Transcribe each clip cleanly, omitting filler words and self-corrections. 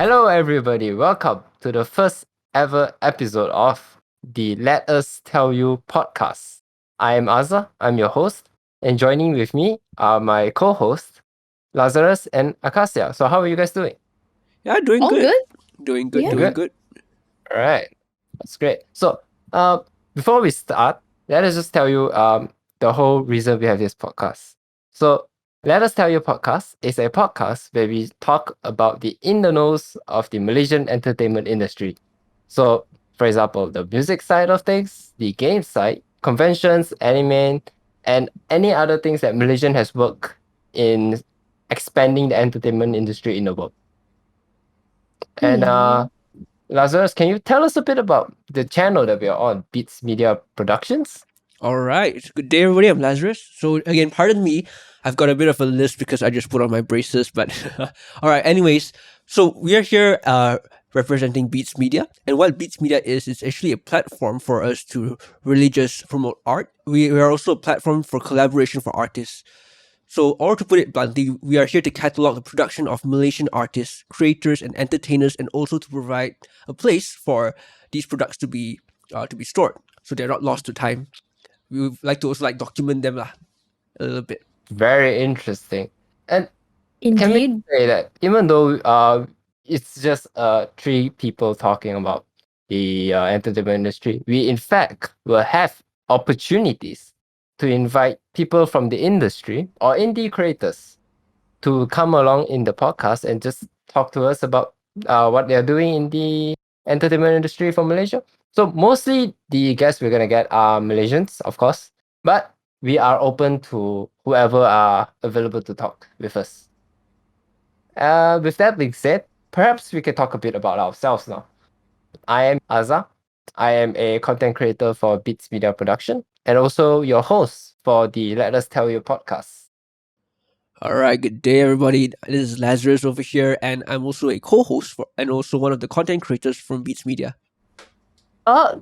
Hello, everybody. Welcome to the first ever episode of the Let Us Tell You podcast. I am Aza, I'm your host, and joining with me are my co hosts, Lazarus and Acasia. So, how are you guys doing? Yeah, doing All good. good? Doing good, Yeah. doing good. All right, that's great. So, before we start, let us just tell you the whole reason we have this podcast. So, Let Us Tell You podcast is a podcast where we talk about the in the nose of the Malaysian entertainment industry. So, for example, the music side of things, the game side, conventions, anime, and any other things that Malaysian has worked in expanding the entertainment industry in the world. And Lazarus, can you tell us a bit about the channel that we are on, Beats Media Productions? All right. Good day, everybody. I'm Lazarus. So, again, pardon me. I've got a bit of a list because I just put on my braces. But, all right. Anyways, so we are here representing Beats Media. And what Beats Media is, it's actually a platform for us to really just promote art. We are also a platform for collaboration for artists. So, or to put it bluntly, we are here to catalog the production of Malaysian artists, creators, and entertainers, and also to provide a place for these products to be stored, so they're not lost to time. We would like to also document them a little bit. Very interesting. And can we Indeed. say that even though it's just three people talking about the entertainment industry, we in fact will have opportunities to invite people from the industry or indie creators to come along in the podcast and just talk to us about what they're doing in the entertainment industry for Malaysia. So mostly the guests we're gonna get are Malaysians, of course, but we are open to whoever are available to talk with us. With that being said, perhaps we could talk a bit about ourselves now. I am Aza. I am a content creator for Beats Media Production and also your host for the Let Us Tell You podcast. All right, good day, everybody. This is Lazarus over here, and I'm also a co-host for, and also one of the content creators from Beats Media.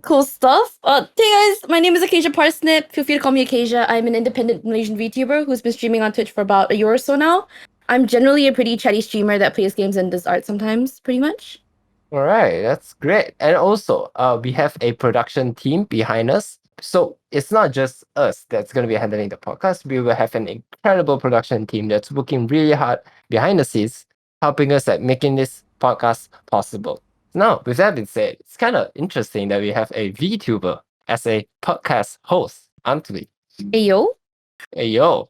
Cool stuff. Hey guys, my name is Acasia Parsnip. Feel free to call me Acasia. I'm an independent Malaysian VTuber who's been streaming on Twitch for about a year or so now. I'm generally a pretty chatty streamer that plays games and does art sometimes, pretty much. All right, that's great. And also, we have a production team behind us. So it's not just us that's going to be handling the podcast. We will have an incredible production team that's working really hard behind the scenes, helping us at making this podcast possible. Now, with that being said, it's kind of interesting that we have a VTuber as a podcast host, aren't we? Ayo. Yo.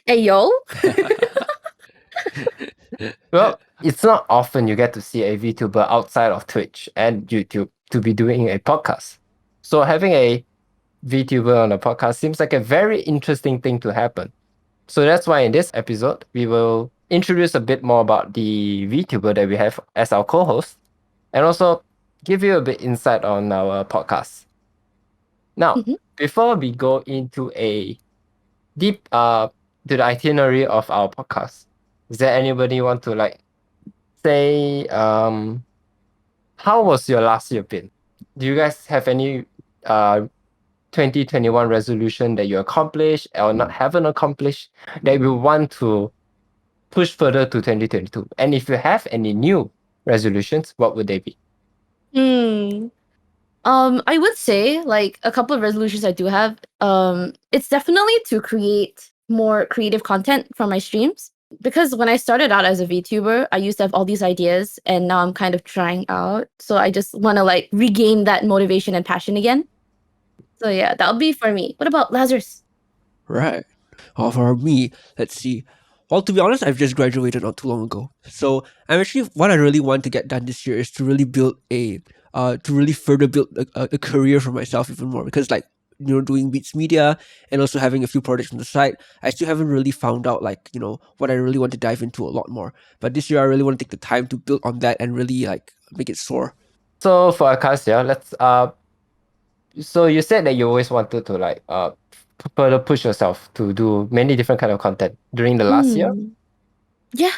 Ayo. Well, it's not often you get to see a VTuber outside of Twitch and YouTube to be doing a podcast. So having a VTuber on a podcast seems like a very interesting thing to happen. So that's why in this episode, we will introduce a bit more about the VTuber that we have as our co-host and also give you a bit insight on our podcast. Now, before we go into a deep to the itinerary of our podcast, is there anybody want to say how was your last year been? Do you guys have any 2021 resolution that you accomplished or not haven't accomplished that you want to push further to 2022? And if you have any new resolutions, what would they be? I would say like a couple of resolutions I do have. It's definitely to create more creative content for my streams. Because when I started out as a VTuber, I used to have all these ideas and now I'm kind of trying out. So I just want to regain that motivation and passion again. So yeah, that'll be for me. What about Lazarus? Right. For me, let's see. Well, to be honest, I've just graduated not too long ago. So I'm actually what I really want to get done this year is to really build to really further build a career for myself even more, because doing Beats Media and also having a few projects on the side, I still haven't really found out what I really want to dive into a lot more. But this year I really want to take the time to build on that and really make it soar. So for Acacia, let's so you said that you always wanted to further push yourself to do many different kind of content during the last year. Yeah.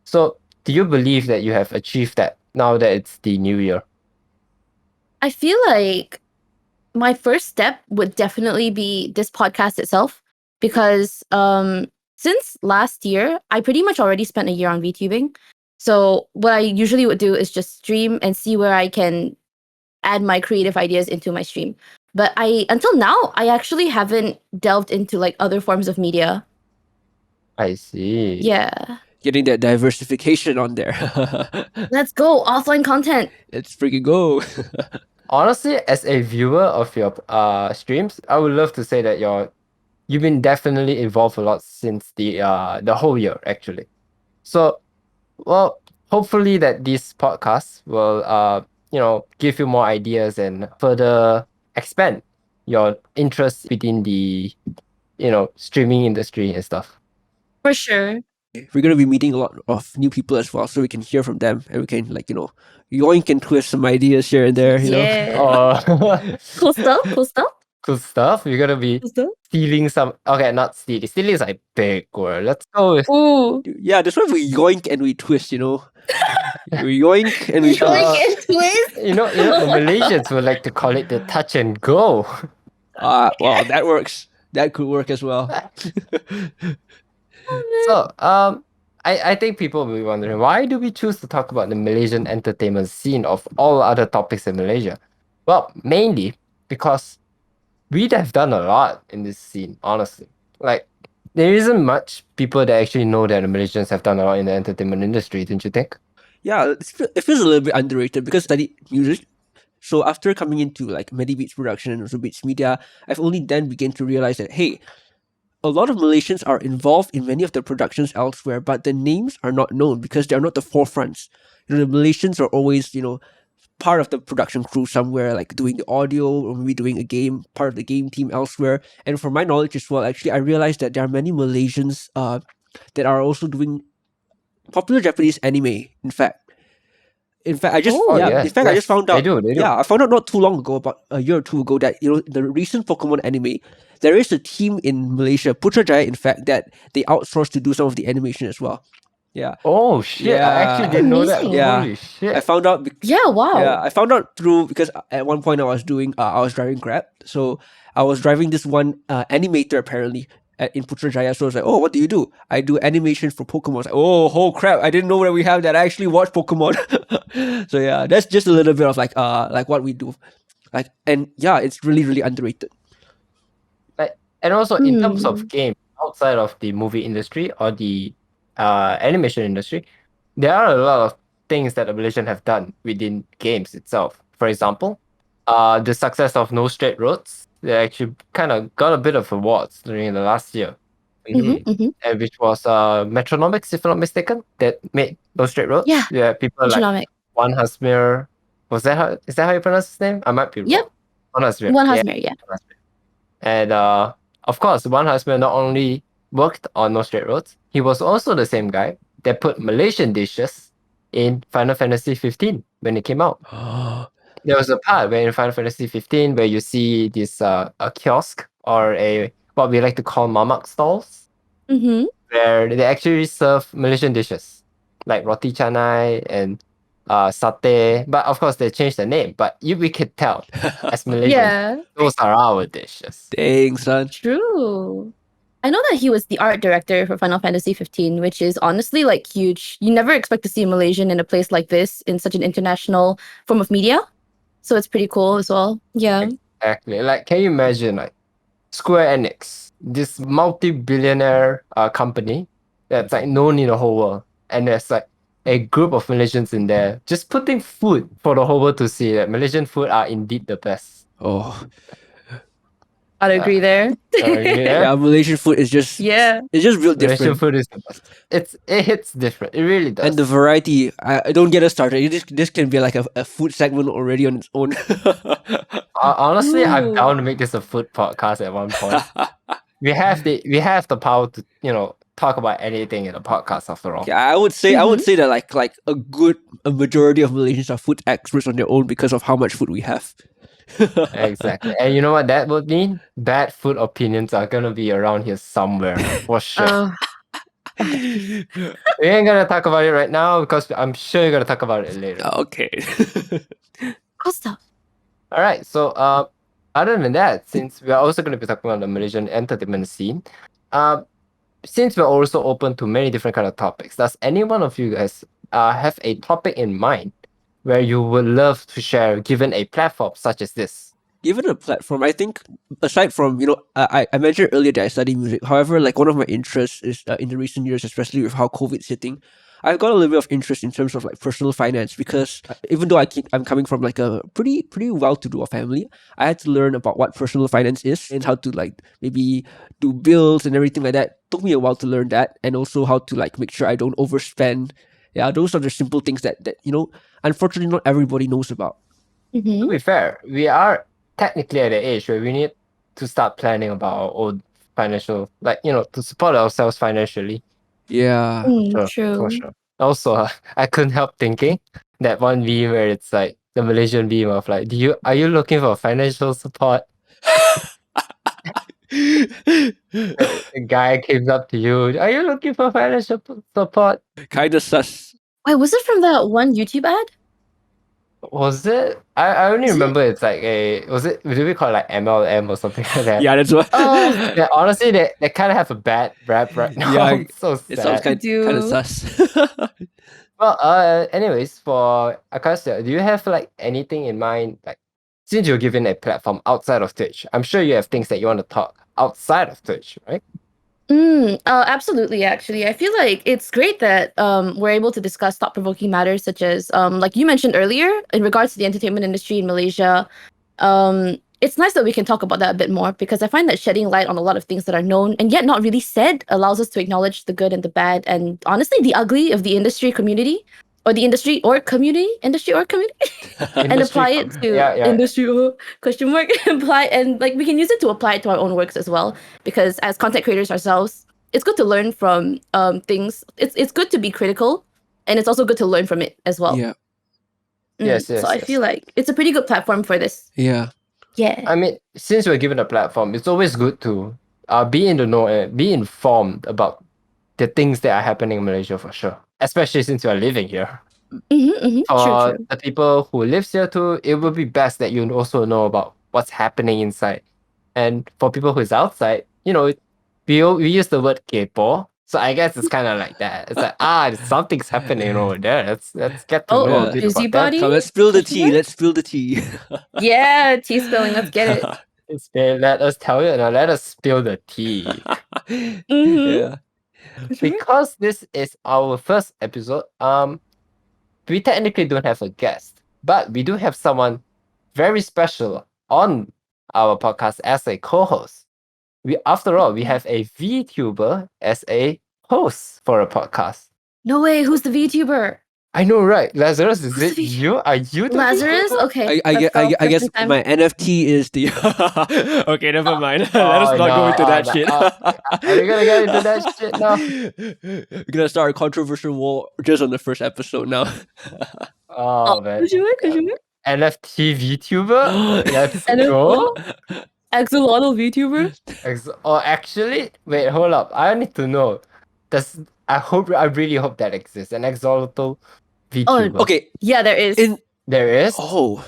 So do you believe that you have achieved that now that it's the new year? I feel like my first step would definitely be this podcast itself, because since last year, I pretty much already spent a year on VTubing. So what I usually would do is just stream and see where I can add my creative ideas into my stream. But until now, I actually haven't delved into like other forms of media. I see. Yeah. Getting that diversification on there. Let's go. Offline content. Let's freaking go. Honestly, as a viewer of your streams, I would love to say that you've been definitely evolved a lot since the whole year actually. So, well, hopefully that this podcast will give you more ideas and further expand your interest within the streaming industry and stuff. For sure. We're gonna be meeting a lot of new people as well, so we can hear from them and we can yoink and twist some ideas here and there. Yeah. Cool stuff. Cool stuff. Cool stuff. We're gonna be Cool stuff. stealing some. Okay, not stealing. Stealing is a big word. Let's go with Ooh. Yeah, that's why we yoink and we twist. We yoink and we Yoink twist. and twist. the Malaysians would like to call it the touch and go. Well, that works. That could work as well. So, I think people will be wondering, why do we choose to talk about the Malaysian entertainment scene of all other topics in Malaysia? Well, mainly because we have done a lot in this scene, honestly. Like, there isn't much people that actually know that the Malaysians have done a lot in the entertainment industry, don't you think? Yeah, it feels a little bit underrated because I studied music. So after coming into like Medi Beats production and also Beats Media, I've only then began to realize that, hey, a lot of Malaysians are involved in many of the productions elsewhere, but the names are not known because they're not the forefronts. The Malaysians are always, part of the production crew somewhere, like doing the audio or maybe doing a game, part of the game team elsewhere. And from my knowledge as well, actually, I realized that there are many Malaysians that are also doing popular Japanese anime. In fact, I just I just found out. They do. Yeah, I found out not too long ago, about a year or two ago, that the recent Pokemon anime, there is a team in Malaysia, Putrajaya, in fact, that they outsource to do some of the animation as well. Yeah. Oh shit! I actually didn't know that. Amazing. Yeah. Holy shit! I found out. Yeah, wow. Yeah, I found out through because at one point I was driving Grab, so I was driving this one animator apparently in Putrajaya. So I was like, oh, what do you do? I do animation for Pokemon. I was like, oh crap! I didn't know that we have that. I actually watch Pokemon. So yeah, that's just a little bit of like what we do, and yeah, it's really underrated. And also in terms of game outside of the movie industry or the animation industry, there are a lot of things that the Malaysian have done within games itself. For example, the success of No Straight Roads, they actually kind of got a bit of awards during the last year, and which was Metronomics, if I'm not mistaken, that made No Straight Roads. Yeah, people like Metronomic. Wan Hasmir. Is that how you pronounce his name? I might be wrong. Yep. Wan Hasmir. One Hasmir, yeah. And of course, Wan Hasmir not only worked on No Straight Roads, he was also the same guy that put Malaysian dishes in Final Fantasy 15 when it came out. There was a part where in Final Fantasy 15 where you see this a kiosk or a what we like to call mamak stalls, where they actually serve Malaysian dishes like roti canai and satay. But of course, they changed the name. But we could tell as Malaysians, those are our dishes. Dang, son. True. I know that he was the art director for Final Fantasy 15, which is honestly like huge. You never expect to see a Malaysian in a place like this in such an international form of media. So it's pretty cool as well. Yeah. Exactly. Like, can you imagine like Square Enix, this multi-billionaire company that's like known in the whole world, and there's like a group of Malaysians in there just putting food for the whole world to see that Malaysian food are indeed the best. Oh. I'd agree there. Yeah, Malaysian food is just it's just real different. Malaysian food is the best. It hits different. It really does. And the variety, I don't get us started. This can be like a food segment already on its own. Honestly, I'm down to make this a food podcast at one point. we have the power to talk about anything in a podcast after all. Yeah, I would say that like a majority of Malaysians are food experts on their own because of how much food we have. Exactly. And you know what that would mean? Bad food opinions are gonna be around here somewhere for sure. We ain't gonna talk about it right now because I'm sure you're gonna talk about it later. Okay. Cool stuff. All right. So other than that, since we are also gonna be talking about the Malaysian entertainment scene, since we're also open to many different kind of topics, does any one of you guys have a topic in mind where you would love to share given a platform such as this? Given a platform, I think aside from I mentioned earlier that I study music. However, like one of my interests is in the recent years, especially with how COVID's hitting, I've got a little bit of interest in terms of like personal finance because even though I'm coming from like a pretty well-to-do family, I had to learn about what personal finance is and how to like maybe do bills and everything like that. Took me a while to learn that, and also how to like make sure I don't overspend. Yeah, those are the simple things that unfortunately not everybody knows about. To be fair, we are technically at the age where we need to start planning about our own financial, like, to support ourselves financially. Yeah. For True. sure. Also, I couldn't help thinking that one meme where it's like the Malaysian meme of like, are you looking for financial support? A guy came up to you, are you looking for financial support? Kind of sus. Wait, was it from that one YouTube ad? Was it? I only Was it? remember it's like do we call it like MLM or something like that? Yeah, that's what. Oh. Yeah, honestly, they kind of have a bad rap right now. Yeah, It's so it sounds sad. kind of sus. Well, anyways, for Acasia, do you have like anything in mind? Like, since you're given a platform outside of Twitch, I'm sure you have things that you want to talk outside of Twitch, right? Absolutely. Actually, I feel like it's great that we're able to discuss thought-provoking matters such as like you mentioned earlier in regards to the entertainment industry in Malaysia. It's nice that we can talk about that a bit more because I find that shedding light on a lot of things that are known and yet not really said allows us to acknowledge the good and the bad and honestly the ugly of the industry community or the industry or community and apply it to industry or question mark apply and like we can use it to apply it to our own works as well because as content creators ourselves it's good to learn from things. It's good to be critical and it's also good to learn from it as well. Yeah. Yes. So I feel like it's a pretty good platform for this. Yeah. I mean, since we're given a platform, it's always good to be in the know and be informed about the things that are happening in Malaysia for sure. Especially since you are living here. For True. the people who lives here too, it would be best that you also know about what's happening inside. And for people who's outside, we use the word kepo. So I guess it's kind of like that. It's like something's happening over there. Let's get to know a bit about busybody? that. Come, let's spill the tea. Let's spill the tea. Yeah, tea spilling. Let's get it. Let us tell you now. Let us spill the tea. Yeah. Because this is our first episode, we technically don't have a guest, but we do have someone very special on our podcast as a co-host. After all, we have a VTuber as a host for a podcast. No way. Who's the VTuber? I know, right? Lazarus, is it the you? Are you the Lazarus? VTuber? Okay. I guess my NFT is the. Okay, never mind. Let us not go into that shit. Are we gonna get into that shit now? We're gonna start a controversial war just on the first episode now. Oh man. Could you? NFT VTuber? Let's go. Axolotl VTuber? Actually, wait, hold up. I need to know. I really hope that exists. An axolotl VTuber. Okay. Yeah, there is. There is? Oh.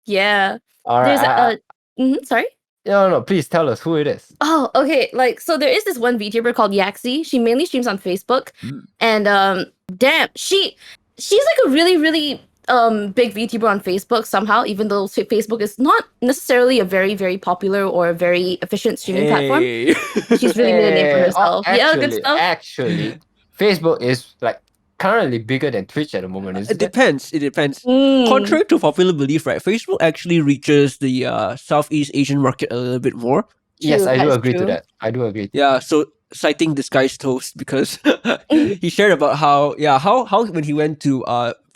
Yeah. All right. There's sorry? No, please tell us who it is. Oh, okay. Like, so there is this one VTuber called Yaxi. She mainly streams on Facebook. And damn, she's like a really, really big VTuber on Facebook somehow, even though Facebook is not necessarily a very, very popular or a very efficient streaming platform. She's really made a name for herself. Good stuff. Actually, Facebook is like currently bigger than Twitch at the moment, isn't it? It depends. Contrary to popular belief, right? Facebook actually reaches the Southeast Asian market a little bit more. Yes, I do agree to that. I do agree. Yeah, so citing this guy's toast because he shared about how when he went to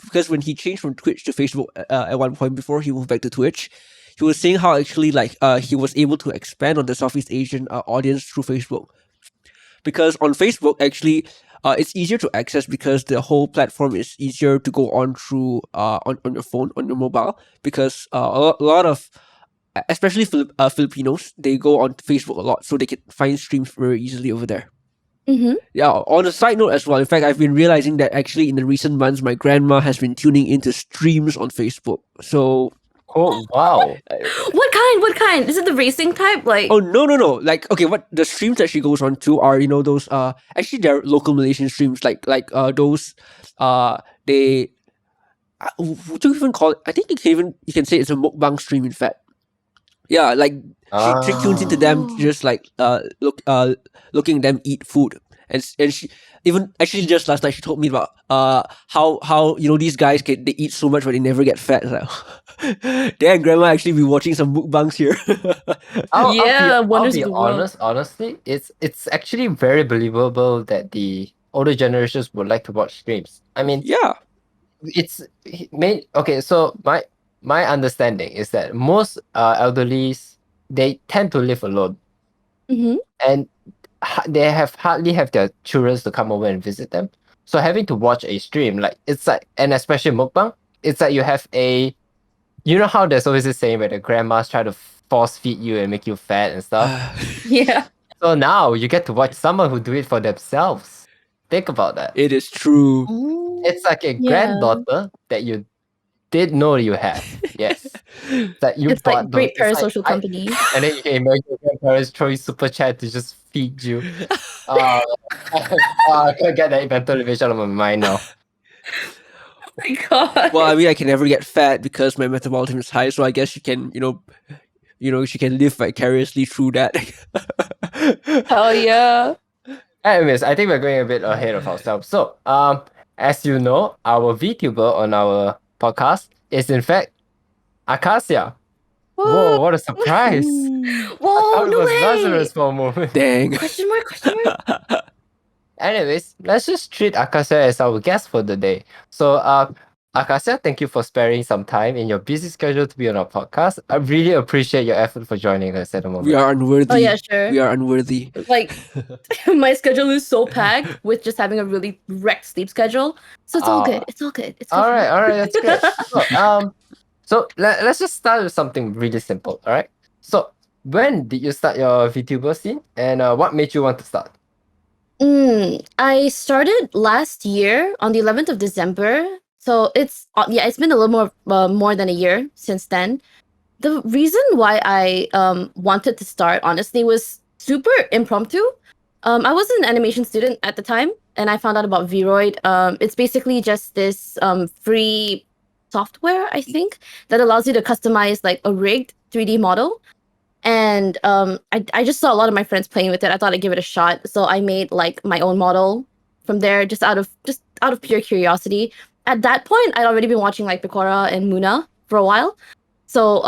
because when he changed from Twitch to Facebook at one point before he moved back to Twitch, he was saying how actually he was able to expand on the Southeast Asian audience through Facebook. Because on Facebook actually it's easier to access because the whole platform is easier to go on through on your phone, on your mobile, because a lot of especially Filipinos, they go on Facebook a lot, so they can find streams very easily over there. Yeah, on a side note as well, in fact, I've been realizing that actually in the recent months, my grandma has been tuning into streams on Facebook. So, oh wow, what kind? What kind? Is it the racing type? Like, Oh no. Like okay, what the streams that she goes on to are those actually they're local Malaysian streams like those they would you even call it? I think you can say it's a mukbang stream in fact. Yeah, like she tunes into them Oh. just like looking at them eat food. And she even actually just last night she told me about how these guys they eat so much but they never get fat. Like, damn, grandma actually be watching some mukbangs here. Yeah, I'll wonders be of the world. honest. Honestly, it's actually very believable that the older generations would like to watch streams. I mean, Yeah. it's okay. So my understanding is that most elderlies, they tend to live alone, Mm-hmm. and they hardly have their children to come over and visit them. So having to watch a stream, like it's like, and especially mukbang, it's like you have a, you know how there's always this saying where the grandmas try to force feed you and make you fat and stuff. Yeah. So now you get to watch someone who do it for themselves. Think about that. It is true. It's like a Yeah. granddaughter that you did know you had. Yes. That you It's bought like great those. It's like, parasocial company. and then you can imagine your grandparents throwing super chat to just feed you. I can't get that mental image out of my mind now. Oh my god. Well, I mean, I can never get fat because my metabolism is high, so I guess she can, she can live vicariously through that. Hell yeah. Anyways, I think we're going a bit ahead of ourselves. So, as you know, our VTuber on our podcast is in fact Acasia. Whoa, what a surprise! I Whoa, thought it no was way. Lazarus for a moment. Dang. Question mark? Anyways, let's just treat Acasia as our guest for the day. So, Acasia, thank you for sparing some time in your busy schedule to be on our podcast. I really appreciate your effort for joining us at the moment. We are unworthy. Oh yeah, sure. We are unworthy. Like my schedule is so packed with just having a really wrecked sleep schedule. So it's all good. It's all good. It's all right, that's great. So, let's just start with something really simple. All right. So, when did you start your VTuber scene, and what made you want to start? I started last year on the 11th of December. So it's been a little more than a year since then. The reason why I wanted to start honestly was super impromptu. I was an animation student at the time, and I found out about Vroid. It's basically just this free software, I think, that allows you to customize like a rigged 3D model. And I just saw a lot of my friends playing with it. I thought I'd give it a shot, so I made like my own model from there, just out of pure curiosity. At that point, I'd already been watching like Picora and Muna for a while, so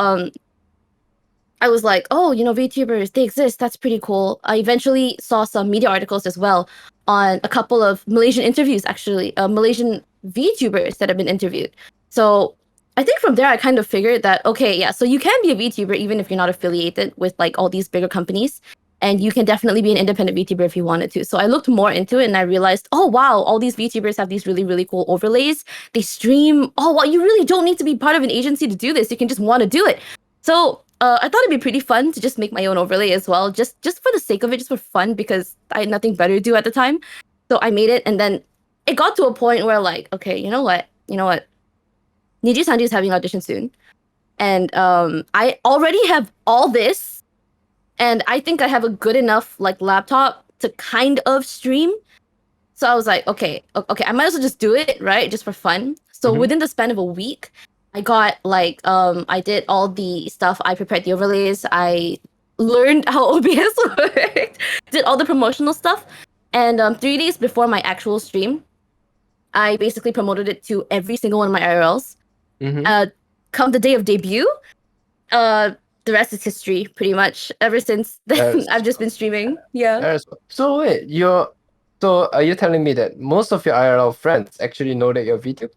I was like, oh, VTubers, they exist. That's pretty cool. I eventually saw some media articles as well on a couple of Malaysian interviews, actually, Malaysian VTubers that have been interviewed. So I think from there, I kind of figured that, okay, yeah, so you can be a VTuber even if you're not affiliated with like all these bigger companies. And you can definitely be an independent VTuber if you wanted to. So I looked more into it and I realized, oh, wow, all these VTubers have these really, really cool overlays. They stream. Oh, wow, you really don't need to be part of an agency to do this. You can just want to do it. So I thought it'd be pretty fun to just make my own overlay as well, just for the sake of it, just for fun, because I had nothing better to do at the time. So I made it, and then it got to a point where like, okay, you know what? Niji Sanji is having audition soon. And I already have all this. And I think I have a good enough like laptop to kind of stream. So I was like, okay, I might as well just do it, right? Just for fun. So within the span of a week, I got like I did all the stuff. I prepared the overlays. I learned how OBS worked. Did all the promotional stuff. And 3 days before my actual stream, I basically promoted it to every single one of my IRLs. Come the day of debut, the rest is history, pretty much. Ever since then, I've just been streaming. Yeah. So wait, are you telling me that most of your IRL friends actually know that you're VTuber?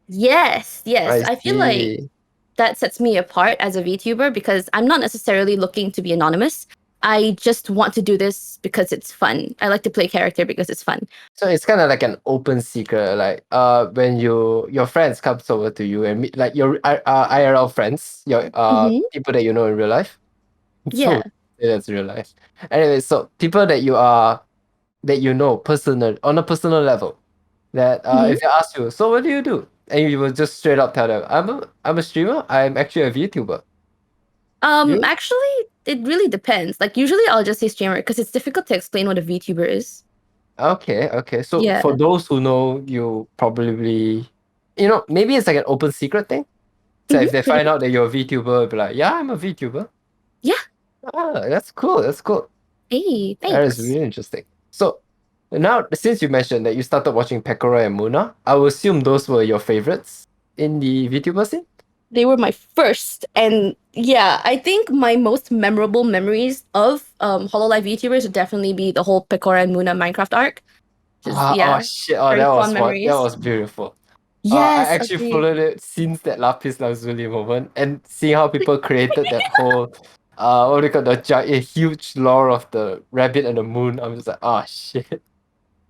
Yes. I feel like that sets me apart as a VTuber because I'm not necessarily looking to be anonymous. I just want to do this because it's fun. I like to play character because it's fun. So it's kind of like an open secret, like when your friends comes over to you and meet like your IRL friends, your people that you know in real life. Yeah. So, that's real life. Anyway, so people that you know personal on a personal level, that if they ask you, so what do you do? And you will just straight up tell them, I'm a streamer. I'm actually a VTuber. You? Actually, it really depends. Like usually I'll just say streamer because it's difficult to explain what a VTuber is. Okay. So Yeah. for those who know, you probably, maybe it's like an open secret thing. So if they Pretty find much. out that you're a VTuber, they'll be like, yeah, I'm a VTuber. Yeah. Ah, that's cool. That's cool. Hey, That is thanks. really interesting. So now, since you mentioned that you started watching Pekora and Muna, I will assume those were your favorites in the VTuber scene. They were my first, and yeah, I think my most memorable memories of Hololive VTubers would definitely be the whole Pecora and Muna Minecraft arc. Just Oh yeah, shit! Oh, very that was fond fun. That memories. was beautiful. I Yes, actually agreed. followed it since that Lapis Lazuli moment and seeing how people created that whole what do you call the giant huge lore of the rabbit and the moon. I'm just like, oh shit.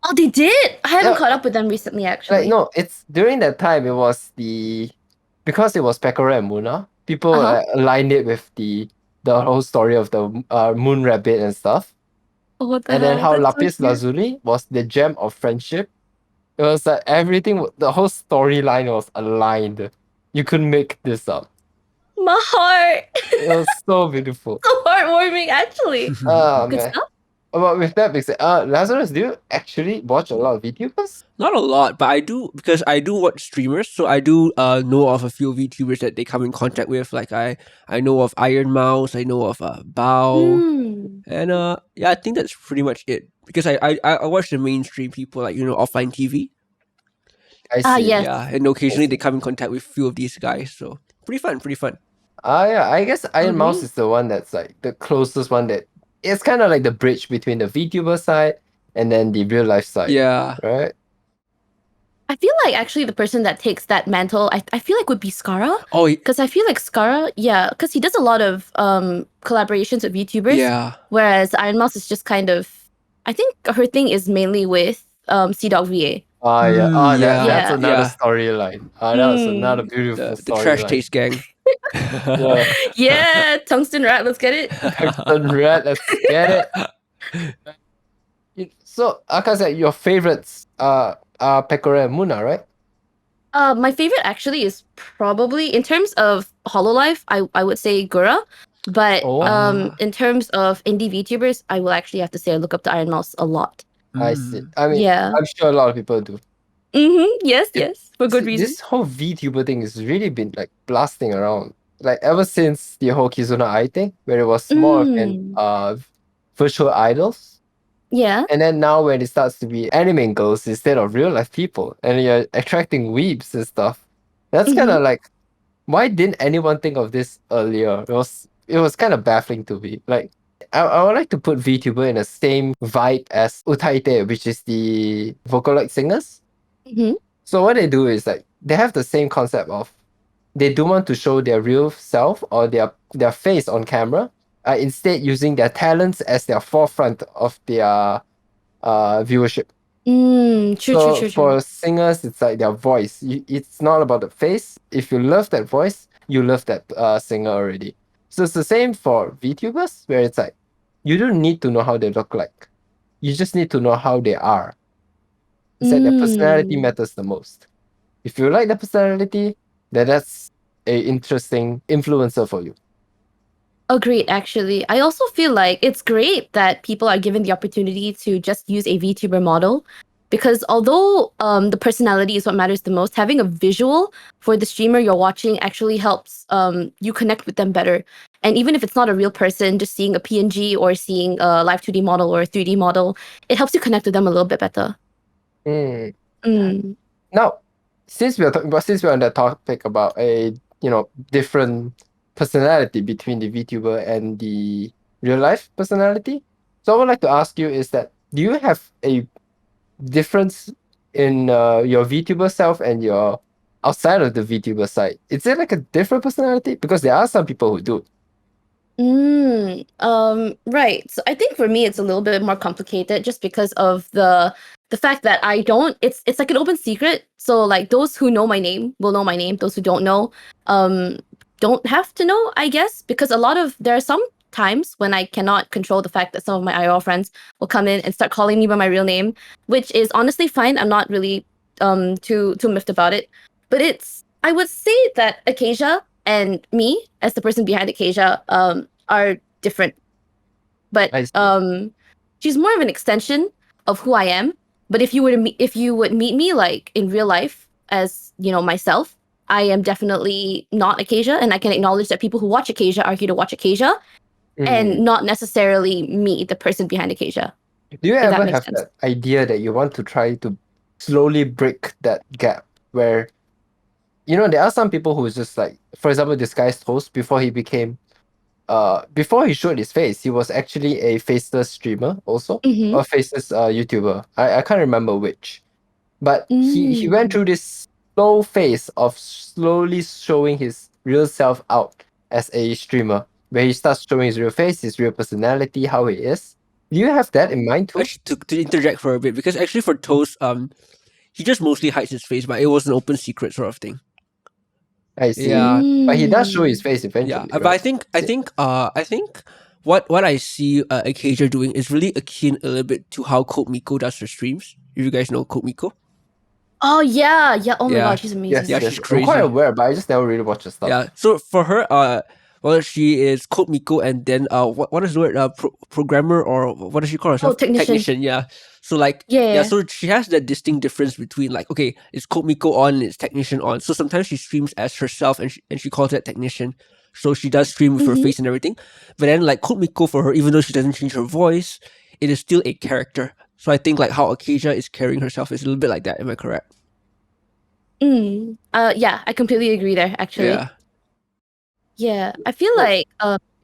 Oh, they did. I haven't Yeah, caught up with them recently, like actually. no, it's during that time it was because it was Pekora and Muna, Uh people huh. aligned it with the whole story of the moon rabbit and stuff. Oh, what the And then hell? how That's so Lapis cute. Lazuli was the gem of friendship. It was like everything, the whole storyline was aligned. You couldn't make this up. My heart. It was so beautiful. So heartwarming, actually. Oh Good man. stuff. But with that being said, Lazarus, do you actually watch a lot of VTubers? Not a lot, but I do because I do watch streamers, so I do know of a few VTubers that they come in contact with. Like I know of Iron Mouse, I know of Bao, Hmm. and yeah, I think that's pretty much it. Because I watch the mainstream people like offline TV. I Ah, see. yes. Yeah, and I occasionally they see. come in contact with few of these guys. So pretty fun, pretty fun. Yeah, I guess Iron Mouse Agree. is the one that's like the closest one that it's kind of like the bridge between the VTuber side and then the real life side, Yeah. right? I feel like actually the person that takes that mantle, I feel like would be Skara. Oh Because I feel like Skara, yeah, because he does a lot of collaborations with VTubers. yeah. Whereas Iron Mouse is just kind of, I think her thing is mainly with CDog VA. Oh yeah. Oh, Yeah. that's Yeah. another Yeah. storyline. That was another Hmm. beautiful The trash storyline. taste gang. Yeah. Yeah, Tungsten Rat, let's get it. Tungsten Red, let's get it. So, Akaza, your favorites are Pekora and Muna, right? My favorite actually is probably in terms of Hololive, I would say Gura. But Oh, in terms of indie VTubers, I will actually have to say I look up to Iron Mouse a lot. I see. Mm. I mean, Yeah. I'm sure a lot of people do. Yes, It- yes, for good reason. This whole VTuber thing has really been like blasting around. Like ever since the whole Kizuna Ai thing, where it was more of an virtual idols. Yeah. And then now when it starts to be anime girls instead of real life people, and you're attracting weebs and stuff, that's kind of like, why didn't anyone think of this earlier? It was kind of baffling to me. Like, I would like to put VTuber in the same vibe as Utaite, which is the Vocaloid singers. Mm-hmm. So what they do is like they have the same concept of they don't want to show their real self or their face on camera. Instead, using their talents as their forefront of their viewership. True, So true, true, for true. singers, it's like their voice. It's not about the face. If you love that voice, you love that singer already. So it's the same for VTubers, where it's like you don't need to know how they look like. You just need to know how they are. It's that their personality matters the most. If you like the personality, then that's a interesting influencer for you. Agreed, actually. I also feel like it's great that people are given the opportunity to just use a VTuber model because although the personality is what matters the most, having a visual for the streamer you're watching actually helps you connect with them better. And even if it's not a real person, just seeing a PNG or seeing a live 2D model or a 3D model, it helps you connect with them a little bit better. Now, since we're on that topic about a different personality between the VTuber and the real life personality, so I would like to ask you is that do you have a difference in your VTuber self and your outside of the VTuber side? Is it like a different personality? Because there are some people who do. Right. So I think for me it's a little bit more complicated just because of the fact that I don't it's like an open secret. So like those who know my name will know my name. Those who don't know don't have to know, I guess, because there are some times when I cannot control the fact that some of my IRL friends will come in and start calling me by my real name, which is honestly fine. I'm not really too miffed about it. But I would say that Acasia and me as the person behind Acasia are different. But I see. she's more of an extension of who I am. But if you would meet me like in real life as myself, I am definitely not Acasia, and I can acknowledge that people who watch Acasia are here to watch Acasia, and not necessarily me, the person behind Acasia. Do you if that ever makes have sense. that idea that you want to try to slowly break that gap where, there are some people who's just like, for example, this guy's host before he became, before he showed his face, he was actually a faceless streamer also, Mm-hmm. or faceless YouTuber. I can't remember which, but he went Mm. through this slow phase of slowly showing his real self out as a streamer, where he starts showing his real face, his real personality, how he is. Do you have that in mind too? Actually, to interject for a bit, because actually for Toast, he just mostly hides his face, but it was an open secret sort of thing. I see. Yeah. But he does show his Mm. face eventually, Yeah, right? but I think what I see Acacia doing is really akin a little bit to how Code Miko does her streams. If you guys know Code Miko, Oh yeah. Oh my Yeah. god, she's amazing. Yeah, Yes, she's I'm quite crazy. aware, but I just never really watched her stuff. Yeah. So for her, well, she is Code Miko, and then what is the word? Programmer, or what does she call herself? Technician. Yeah. So like Yeah. so she has that distinct difference between like, okay, it's Code Miko on, and it's Technician on. So sometimes she streams as herself, and she calls it Technician. So she does stream with her Mhm. face and everything. But then like Code Miko for her, even though she doesn't change her voice, it is still a character. So I think like how Acacia is carrying herself is a little bit like that. Am I correct? Yeah, I completely agree there, actually. Yeah. Yeah, I feel Well- like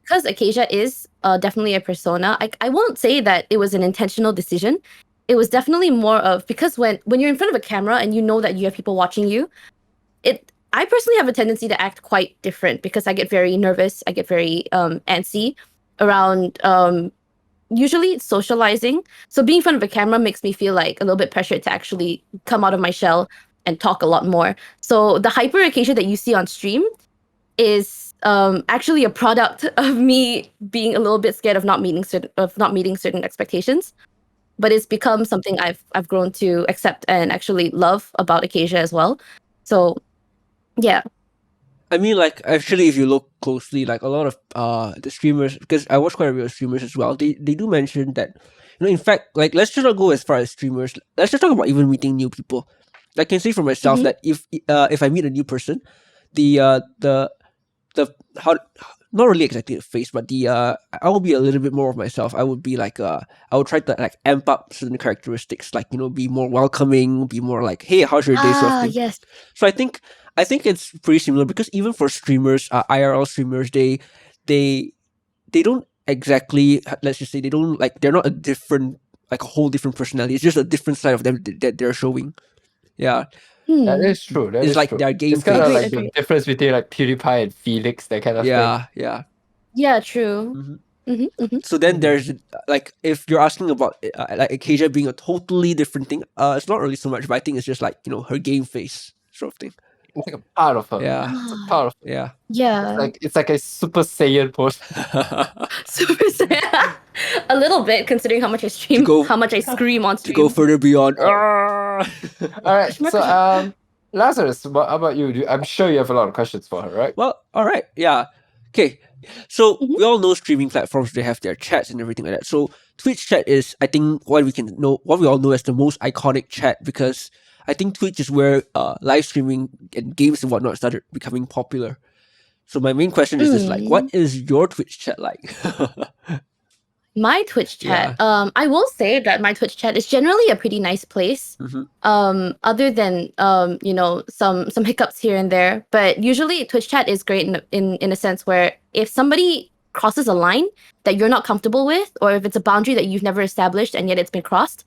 because Acacia is definitely a persona, I won't say that it was an intentional decision. It was definitely more of, because when you're in front of a camera and you know that you have people watching you, I personally have a tendency to act quite different because I get very nervous, I get very antsy around usually socializing. So being in front of a camera makes me feel like a little bit pressured to actually come out of my shell and talk a lot more. So the hyper Acacia that you see on stream is actually a product of me being a little bit scared of not meeting certain expectations. But it's become something I've grown to accept and actually love about Acacia as well. So yeah. I mean, like, actually, if you look closely, like a lot of the streamers, because I watch quite a bit of streamers as well, they do mention that, in fact, like, let's just not go as far as streamers. Let's just talk about even meeting new people. I can say for myself Mhm. that if I meet a new person, the how, not really exactly the face, but I will be a little bit more of myself. I would be like I would try to like amp up certain characteristics, like be more welcoming, be more like, hey, how's your day, sort of thing. Yes. So I think it's pretty similar, because even for streamers, IRL streamers, they don't exactly, let's just say, they don't like, they're not a different, like a whole different personality. It's just a different side of them that they're showing. Yeah, That is true. That it's is like true. their game It's kind of face. like the Agreed. difference between like PewDiePie and Felix, that kind of thing. Yeah. Yeah, true. Mhm. Mm-hmm. So then Mhm. there's like, if you're asking about like Acacia being a totally different thing, it's not really so much, but I think it's just like her game face sort of thing. It's like a part of her. Yeah, It's a part of her. yeah. Yeah. It's like a Super Saiyan post. Super Saiyan. A little bit, considering how much I stream, go- how much I scream on To stream. go further beyond. All right. So Lazarus, what about you? I'm sure you have a lot of questions for her, right? Well, all right, yeah, okay. So Mhm. we all know streaming platforms, they have their chats and everything like that. So Twitch chat is, I think, what we all know as the most iconic chat, because I think Twitch is where live streaming and games and whatnot started becoming popular. So my main question is just like, what is your Twitch chat like? My Twitch chat. I will say that my Twitch chat is generally a pretty nice place. Mhm. Other than some hiccups here and there, but usually Twitch chat is great in a sense where if somebody crosses a line that you're not comfortable with, or if it's a boundary that you've never established and yet it's been crossed,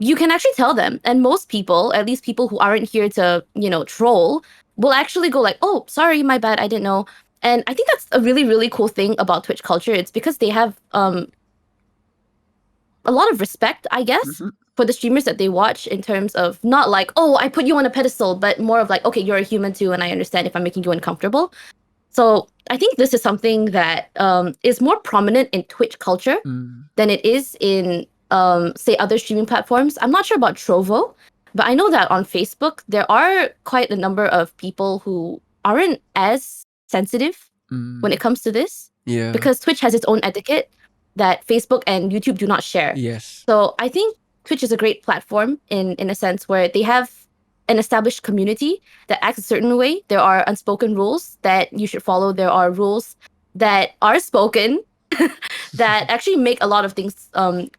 you can actually tell them. And most people, at least people who aren't here to troll, will actually go like, "Oh, sorry, my bad, I didn't know." And I think that's a really, really cool thing about Twitch culture. It's because they have a lot of respect, I guess, Mhm. for the streamers that they watch, in terms of not like, "Oh, I put you on a pedestal," but more of like, "Okay, you're a human too, and I understand if I'm making you uncomfortable." So I think this is something that is more prominent in Twitch culture than it is in say other streaming platforms. I'm not sure about Trovo, but I know that on Facebook there are quite a number of people who aren't as sensitive Mm, when it comes to this yeah. because Twitch has its own etiquette that Facebook and YouTube do not share. Yes. So I think Twitch is a great platform in a sense where they have an established community that acts a certain way. There are unspoken rules that you should follow. There are rules that are spoken that actually make a lot of things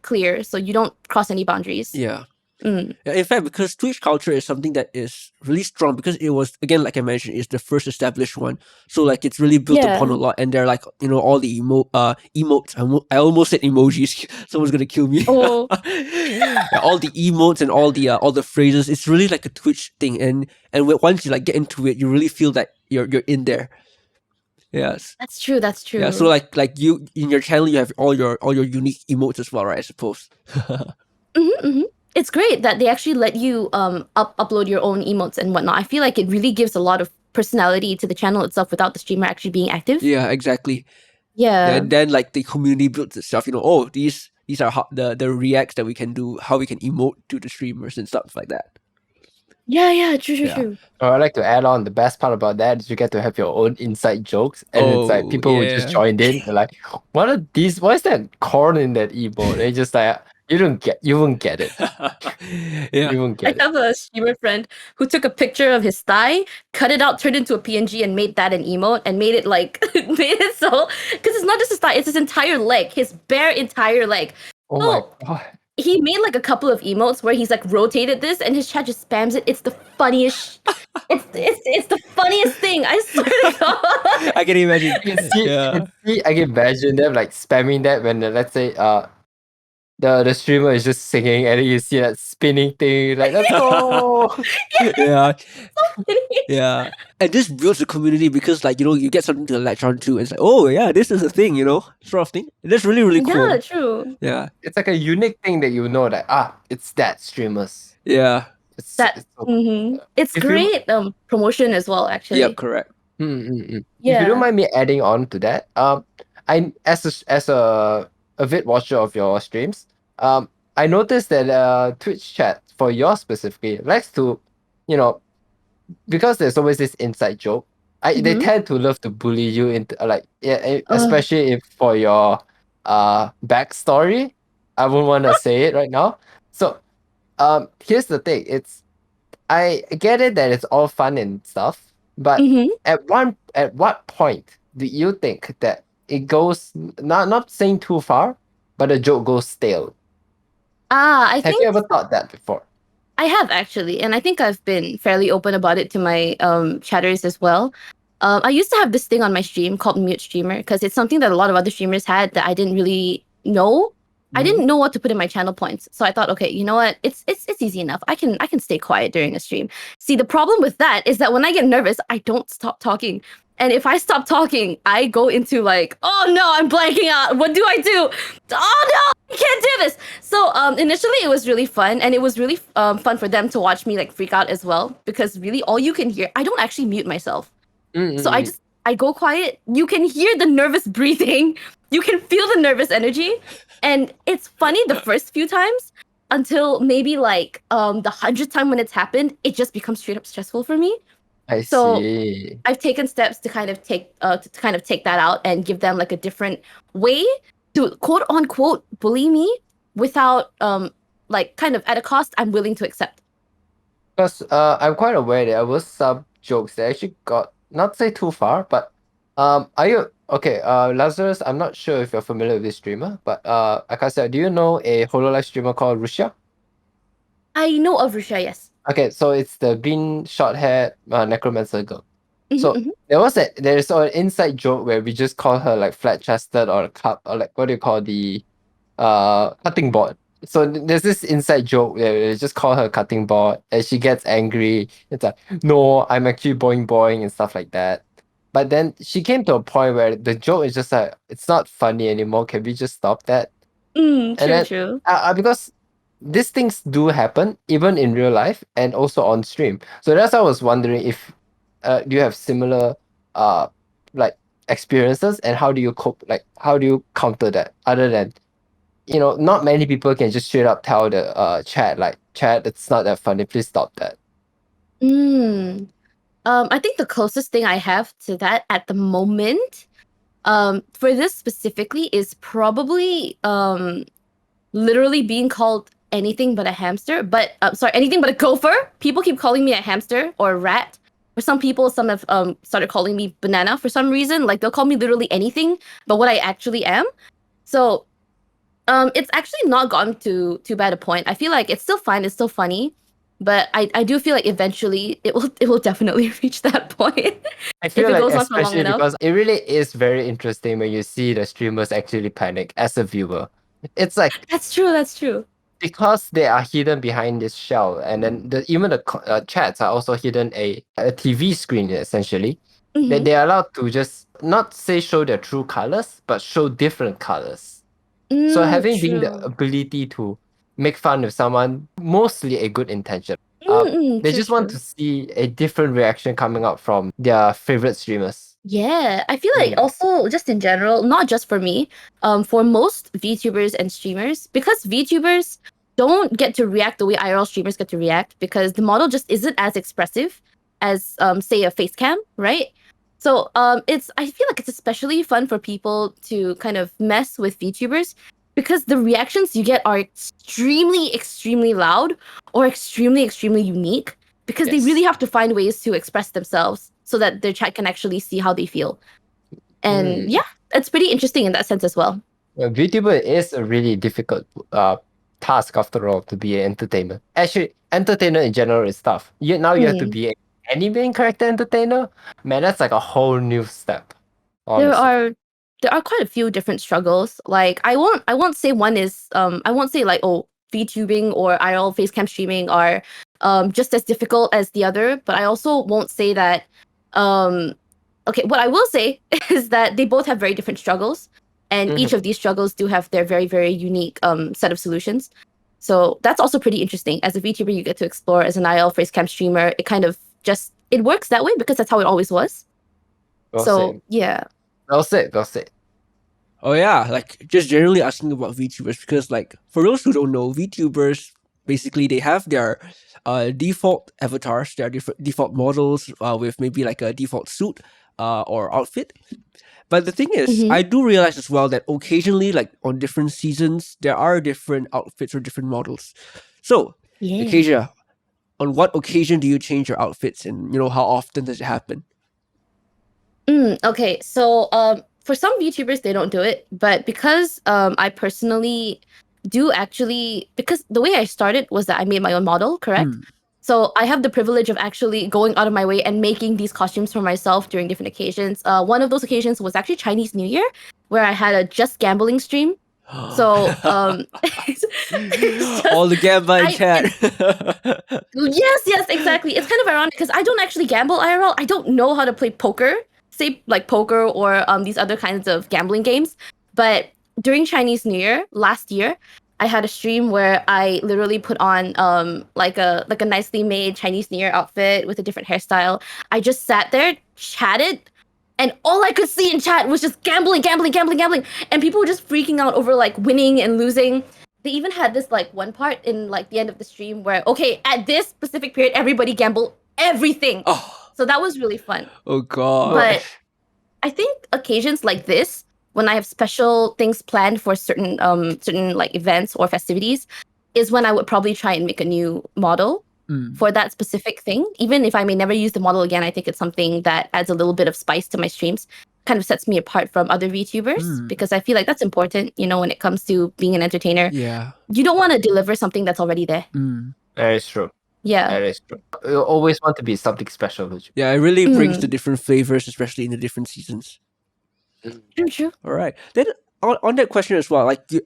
clear, so you don't cross any boundaries. Yeah. Mm. Yeah, in fact, because Twitch culture is something that is really strong because it was, again, like I mentioned, it's the first established one. So like it's really built upon a Yeah. lot, and they're like, all the emotes. I almost said emojis. Someone's gonna kill me. Oh. Yeah, all the emotes and all the phrases. It's really like a Twitch thing, and once you like get into it, you really feel that you're in there. Yes. That's true. That's true. Yeah. So like you in your channel, you have all your unique emotes as well, right? I suppose. It's great that they actually let you upload your own emotes and whatnot. I feel like it really gives a lot of personality to the channel itself without the streamer actually being active. Yeah. Exactly. Yeah. And then like the community builds itself. Oh, these are the reacts that we can do, how we can emote to the streamers and stuff like that. Yeah. True. Yeah. I'd like to add on, the best part about that is you get to have your own inside jokes, and it's like Oh, people who just yeah. joined in, they're like, what are these? Why is that corn in that emote? And it's just like, you won't get it. Yeah. You won't I get it. have a streamer friend who took a picture of his thigh, cut it out, turned it into a PNG, and made that an emote, and made it like made it so because it's not just his thigh, it's his entire leg, his bare entire leg. Oh So my god. he made like a couple of emotes where he's like rotated this, and his chat just spams it. It's the funniest. It's the funniest thing. I swear to God. I can imagine. I can imagine them like spamming that when let's say the streamer is just singing, and then you see that spinning thing, like, let's go. Yeah. Yeah. And this builds a community because like, you get something to latch on to, and it's like, oh yeah, this is a thing, sort of thing. And that's really, really cool. Yeah, true. Yeah. It's like a unique thing that that it's that streamers. Yeah. It's That it's If you- great promotion as well. Actually. Yep, correct. If Yeah. you don't mind me adding on to that, I as a avid watcher of your streams, I noticed that Twitch chat for yours specifically likes to, because there's always this inside joke. They tend to love to bully you into especially if for your backstory. I wouldn't want to say it right now. So here's the thing. I get it that it's all fun and stuff, but at what point do you think that it goes not saying too far, but the joke goes stale? I Have think you ever thought that before? I have actually, and I think I've been fairly open about it to my chatters as well. I used to have this thing on my stream called mute streamer because it's something that a lot of other streamers had that I didn't really know. I didn't know what to put in my channel points, so I thought, okay, you know what? It's easy enough. I can stay quiet during a stream. See, the problem with that is that when I get nervous, I don't stop talking. And if I stop talking, I go into like, oh no, I'm blanking out. What do I do? Oh no, I can't do this. So initially it was really fun, and it was really fun for them to watch me like freak out as well, because really all you can hear, I don't actually mute myself. So I go quiet. You can hear the nervous breathing. You can feel the nervous energy. And it's funny the first few times until maybe like the 100th time when it's happened, it just becomes straight up stressful for me. I So see. I've taken steps to kind of take that out and give them like a different way to quote unquote bully me without like kind of at a cost I'm willing to accept. Because I'm quite aware there was some jokes that actually got not say too far, but are you okay? Lazarus, I'm not sure if you're familiar with this streamer, but Acasia, do you know a HoloLive streamer called Russia? I know of Russia, yes. Okay, so it's the green short-haired necromancer girl. So Mhm. there's an inside joke where we just call her like flat-chested or a cup, or like what do you call the cutting board. So there's this inside joke where we just call her cutting board, and she gets angry. It's like, no, I'm actually boing and stuff like that. But then she came to a point where the joke is just like, it's not funny anymore. Can we just stop that? True. Because these things do happen even in real life and also on stream. So that's why I was wondering if do you have similar like experiences, and how do you cope? Like, how do you counter that? Other than, not many people can just straight up tell the chat, like, chat, it's not that funny. Please stop that. I think the closest thing I have to that at the moment, for this specifically, is probably literally being called anything but a hamster. But sorry, anything but a gopher. People keep calling me a hamster or a rat. For some people, some have started calling me banana for some reason. Like they'll call me literally anything but what I actually am. So it's actually not gotten to too bad a point. I feel like it's still fine, it's still funny, but I do feel like eventually it will definitely reach that point I if feel it like goes on for long especially enough. because it really is very interesting when you see the streamers actually panic as a viewer. It's like That's true, that's true. because they are hidden behind this shell, and then even the chats are also hidden a TV screen essentially. Mhm. They are allowed to just not say show their true colors, but show different colors. So having being the True. ability to make fun of someone, mostly a good intention. They True, just want to true. see a different reaction coming out from their favorite streamers. Yeah, I feel like Mm. also just in general, not just for me, for most VTubers and streamers, because VTubers don't get to react the way IRL streamers get to react because the model just isn't as expressive as say a face cam, right? So it's I feel like it's especially fun for people to kind of mess with VTubers because the reactions you get are extremely, extremely loud or extremely, extremely unique because they really Yes. have to find ways to express themselves so that their chat can actually see how they feel. And Mm. yeah, it's pretty interesting in that sense as well. VTuber is a really difficult task after all to be an entertainer. Actually, entertainer in general is tough. Now you have to Hmm. be an anime character entertainer. Man, that's like a whole new step. There Honestly. are there are quite a few different struggles. Like I won't say one is I won't say like oh VTubing or IRL facecam streaming are just as difficult as the other, but I also won't say that um okay, what I will say is that they both have very different struggles and each Mhm. of these struggles do have their very very unique set of solutions. So that's also pretty interesting. As a VTuber you get to explore, as an IRL facecam streamer it kind of just it works that way because that's how it always was. Well So said. yeah. Well said. Well said. Oh yeah, like just generally asking about VTubers because like for those who don't know, VTubers basically they have their default avatars, their default models with maybe like a default suit or outfit. But the thing is, Mhm. I do realize as well that occasionally, like on different seasons, there are different outfits or different models. So, Yeah. Acacia, on what occasion do you change your outfits, and how often does it happen? Okay, so for some VTubers they don't do it, but because I personally do actually because the way I started was that I made my own model, correct? Hmm. So I have the privilege of actually going out of my way and making these costumes for myself during different occasions. One of those occasions was actually Chinese New Year, where I had a just gambling stream. So it's All just the gamba in I chat. it's yes, yes, exactly. It's kind of ironic because I don't actually gamble IRL. I don't know how to play poker, say like poker or these other kinds of gambling games. But during Chinese New Year last year, I had a stream where I literally put on like a nicely made Chinese New Year outfit with a different hairstyle. I just sat there, chatted, and all I could see in chat was just gambling, gambling, gambling, gambling, and people were just freaking out over like winning and losing. They even had this like one part in like the end of the stream where okay, at this specific period, everybody gambled everything. Oh, So that was really fun. oh God. But I think occasions like this, when I have special things planned for certain like events or festivities, is when I would probably try and make a new model Mm. for that specific thing. Even if I may never use the model again, I think it's something that adds a little bit of spice to my streams. Kind of sets me apart from other VTubers Mm. because I feel like that's important, when it comes to being an entertainer. Yeah. You don't want to deliver something that's already there. Mm. That is true. Yeah. That is true. You always want to be something special, don't you? Yeah, it really brings the Mm. different flavors, especially in the different seasons. True, true. All right. Then on that question as well, like the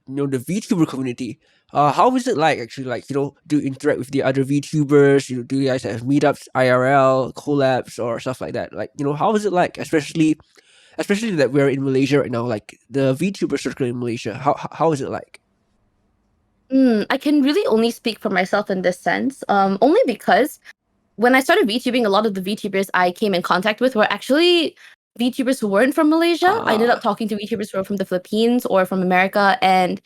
VTuber community. How is it like actually? Like, do you interact with the other VTubers? Do you guys have meetups, IRL, collabs, or stuff like that? Like, how is it like? Especially that we're in Malaysia right now. Like the VTuber circle in Malaysia. How is it like? I can really only speak for myself in this sense. Only because when I started VTubing, a lot of the VTubers I came in contact with were actually VTubers who weren't from Malaysia. I ended up talking to VTubers who were from the Philippines or from America, and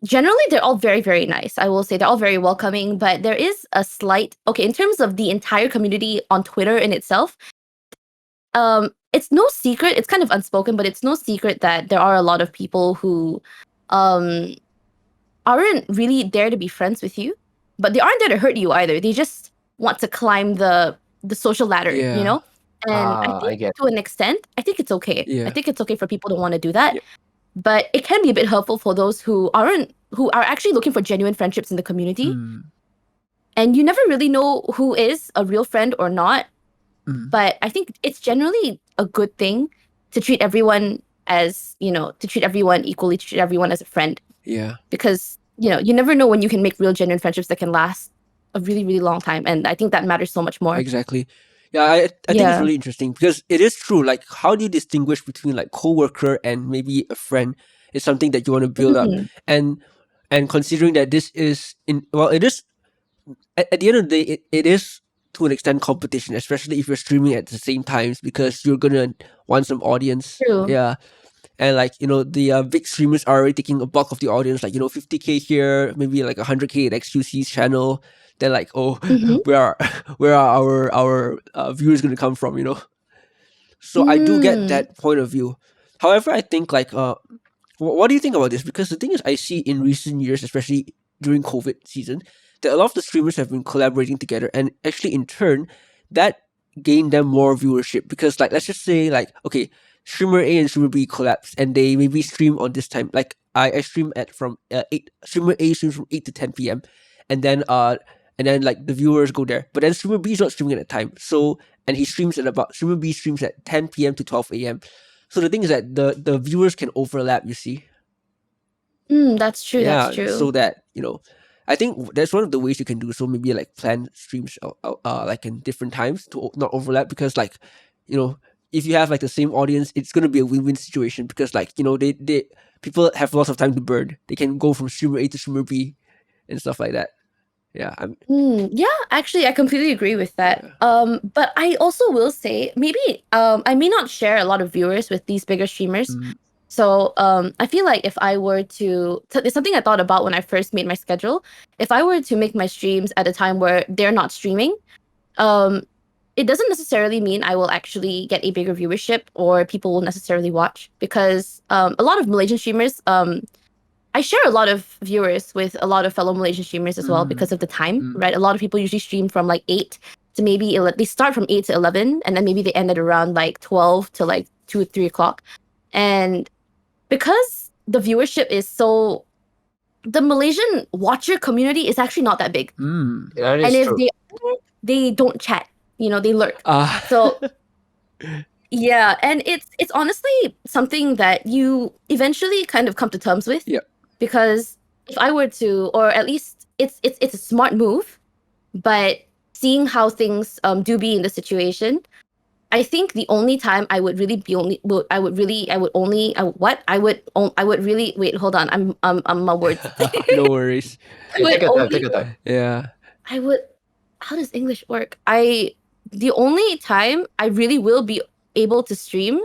generally they're all very, very nice. I will say they're all very welcoming, but there is a slight, okay, in terms of the entire community on Twitter in itself, it's no secret, it's kind of unspoken, but it's no secret that there are a lot of people who um aren't really there to be friends with you, but they aren't there to hurt you either. They just want to climb the social ladder, you Yeah. know? And I I think get. to an extent, I think it's okay. I Yeah. think it's okay for people to want to do that. Yep. But it can be a bit hurtful for those who are actually looking for genuine friendships in the community. Mm. And you never really know who is a real friend or not. Mm. But I think it's generally a good thing to treat everyone as, to treat everyone equally, to treat everyone as a friend. Yeah. Because, you never know when you can make real genuine friendships that can last a really, really long time. And I think that matters so much more. Exactly. Yeah, I think it's Yeah. really interesting because it is true. Like, how do you distinguish between like coworker and maybe a friend is something that you want to build up, Mhm. and considering that this is it is at the end of the day, it is to an extent competition, especially if you're streaming at the same times because you're gonna want some audience. True. Yeah. And like the big streamers are already taking a bulk of the audience, like 50K here, maybe like 100K at XQC's channel. Then like, oh, Mhm. where are our viewers going to come from? So I do get Mm. that point of view. However, I think like what do you think about this? Because the thing is, I see in recent years, especially during COVID season, that a lot of the streamers have been collaborating together, and actually in turn, that gained them more viewership. Because like let's just say like okay, streamer A and streamer B collapse, and they maybe stream on this time. Like I stream at from 8. Streamer A streams from 8 to 10 p.m. and then like the viewers go there, but then streamer B is not streaming at that time. So and streamer B streams at 10 p.m. to 12 a.m. So the thing is that the viewers can overlap. You see. That's true. Yeah, That's true. so that I think that's one of the ways you can do. So maybe like plan streams like in different times to not overlap, because like if you have like the same audience, it's gonna be a win-win situation, because like they people have lots of time to burn. They can go from streamer A to streamer B and stuff like that. Yeah, Yeah, actually, I completely agree with that. But I also will say maybe I may not share a lot of viewers with these bigger streamers. Mm. So I feel like if I were to, it's something I thought about when I first made my schedule. If I were to make my streams at a time where they're not streaming, it doesn't necessarily mean I will actually get a bigger viewership or people will necessarily watch, because a lot of Malaysian streamers, I share a lot of viewers with a lot of fellow Malaysian streamers as well because of the time, right? A lot of people usually stream from like 8 to maybe they start from 8 to 11, and then maybe they end at around like 12 to like 2 or 3 o'clock. And because the viewership is so, the Malaysian watcher community is actually not that big. That is And if true. they don't chat, they lurk. So yeah, and it's honestly something that you eventually kind of come to terms with. Yep. Because if I were to, or at least it's a smart move, but seeing how things do be in the situation, I think the only time I would really wait, hold on, I'm my words. No worries. Take your time. Yeah. How does English work? The only time I really will be able to stream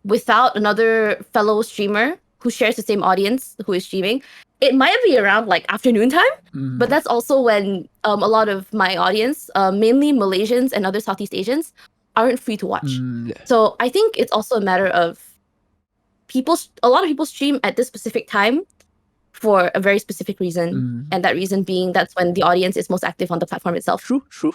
without another fellow streamer who shares the same audience who is streaming, it might be around like afternoon time, but that's also when a lot of my audience, mainly Malaysians and other Southeast Asians, aren't free to watch. So I think it's also a matter of a lot of people stream at this specific time for a very specific reason, and that reason being that's when the audience is most active on the platform itself. True.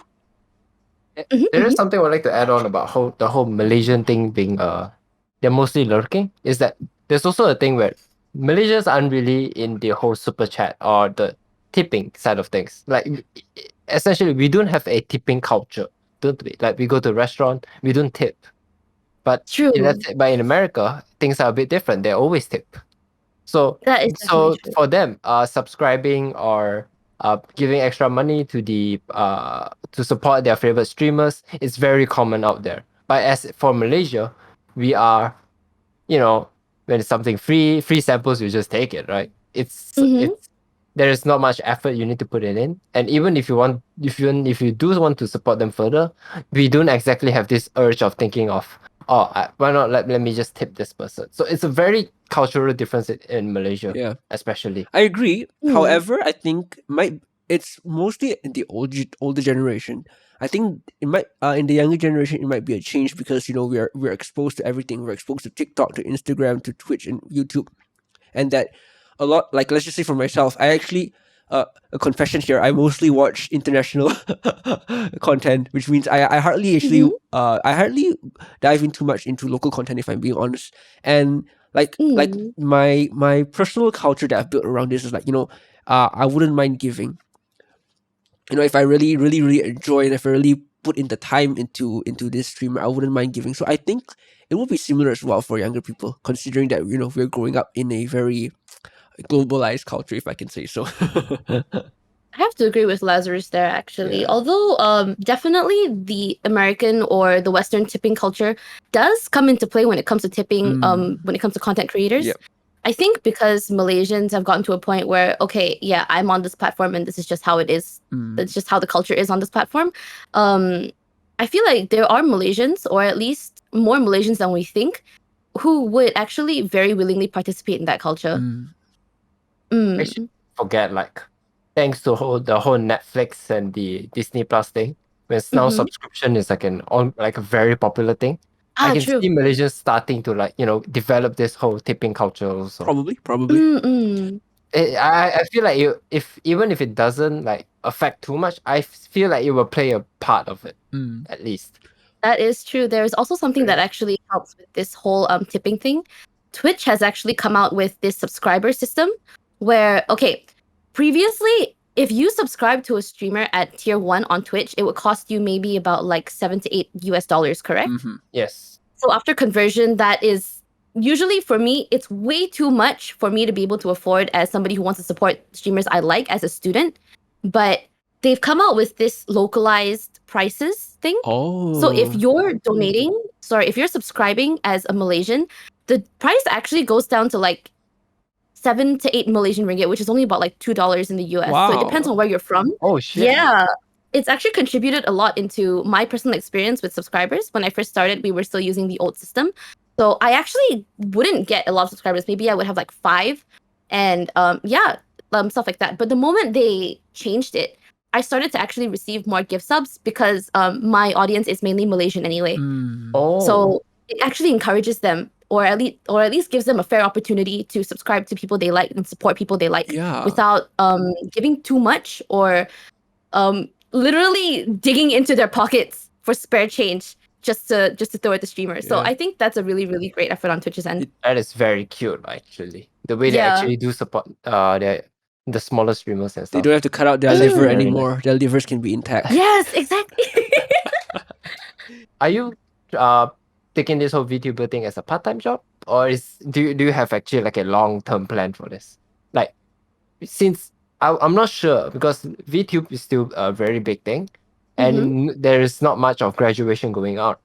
There is something I would like to add on about the whole Malaysian thing being they're mostly lurking, is that there's also a thing where Malaysians aren't really in the whole super chat or the tipping side of things. Like essentially we don't have a tipping culture, don't we? Like we go to a restaurant, we don't tip. But True. in America, things are a bit different. They always tip. So That is definitely true. for them, subscribing or giving extra money to to support their favorite streamers is very common out there. But as for Malaysia, we are, when it's something free samples, you just take it, right? It's there is not much effort you need to put it in, and even if you do want to support them further, we don't exactly have this urge of thinking of, why not let me just tip this person. So it's a very cultural difference in Malaysia, Yeah, especially. I agree. Mm. However, I think it's mostly in the older generation. I think it might in the younger generation it might be a change because we're exposed to everything. We're exposed to TikTok, to Instagram, to Twitch and YouTube, and that a lot. Like let's just say for myself, I actually a confession here. I mostly watch international content, which means I hardly actually Mhm. I hardly dive in too much into local content if I'm being honest. And like Mm. my personal culture that I've built around this is like I wouldn't mind giving. If I really really really enjoy and if I really put in the time into this stream, I wouldn't mind giving. So I think it will be similar as well for younger people, considering that we're growing up in a very globalized culture, if I can say so. I have to agree with Lazarus there, actually. Yeah. Although, definitely the American or the Western tipping culture does come into play when it comes to tipping, when it comes to content creators. Yep. I think because Malaysians have gotten to a point where, okay, yeah, I'm on this platform and this is just how it is. That's just how the culture is on this platform. I feel like there are Malaysians, or at least more Malaysians than we think, who would actually very willingly participate in that culture. I should forget, like, thanks to the whole Netflix and the Disney Plus thing, when now Mhm. subscription is like a very popular thing. I can True. see Malaysians starting to develop this whole tipping culture also. Probably. Mm-mm. I feel like even if it doesn't like affect too much, I feel like it will play a part of it at least. That is true. There's also something that actually helps with this whole tipping thing. Twitch has actually come out with this subscriber system where, okay, previously, if you subscribe to a streamer at tier 1 on Twitch, it would cost you maybe about like $7 to $8, correct? Yes. So after conversion, that is usually for me, it's way too much for me to be able to afford as somebody who wants to support streamers I like as a student. But they've come out with this localized prices thing. Oh. So if you're if you're subscribing as a Malaysian, the price actually goes down to like 7 to 8 Malaysian ringgit, which is only about like $2 in the US. So it depends on where you're from. Oh shit. Yeah. It's actually contributed a lot into my personal experience with subscribers. When I first started, we were still using the old system. So I actually wouldn't get a lot of subscribers. Maybe I would have like 5 and stuff like that. But the moment they changed it, I started to actually receive more gift subs because my audience is mainly Malaysian anyway. Oh. So it actually encourages them, or at least gives them a fair opportunity to subscribe to people they like and support people they like without giving too much or literally digging into their pockets for spare change just to throw at the streamer. So I think that's a really, really great effort on Twitch's end. That is very cute, actually. The way they actually do support the smaller streamers and stuff. They don't have to cut out their That's liver very anymore. Their livers can be intact. Yes, exactly. Are you taking this whole VTuber thing as a part-time job, or do you have actually like a long-term plan for this? Like, since I'm not sure because VTube is still a very big thing, and there is not much of graduation going on.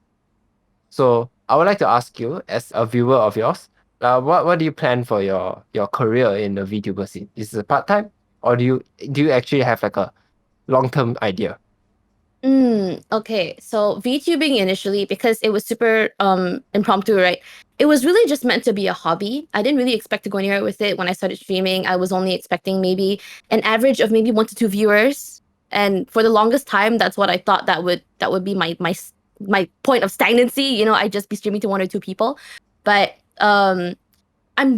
So I would like to ask you, as a viewer of yours, what do you plan for your career in the VTuber scene? Is it part-time, or do you actually have like a long-term idea? Okay, so VTubing initially, because it was super impromptu, right? It was really just meant to be a hobby. I didn't really expect to go anywhere with it. When I started streaming, I was only expecting maybe an average of maybe 1 to 2 viewers, and for the longest time, that's what I thought that would be my point of stagnancy. I'd just be streaming to 1 or 2 people. But I'm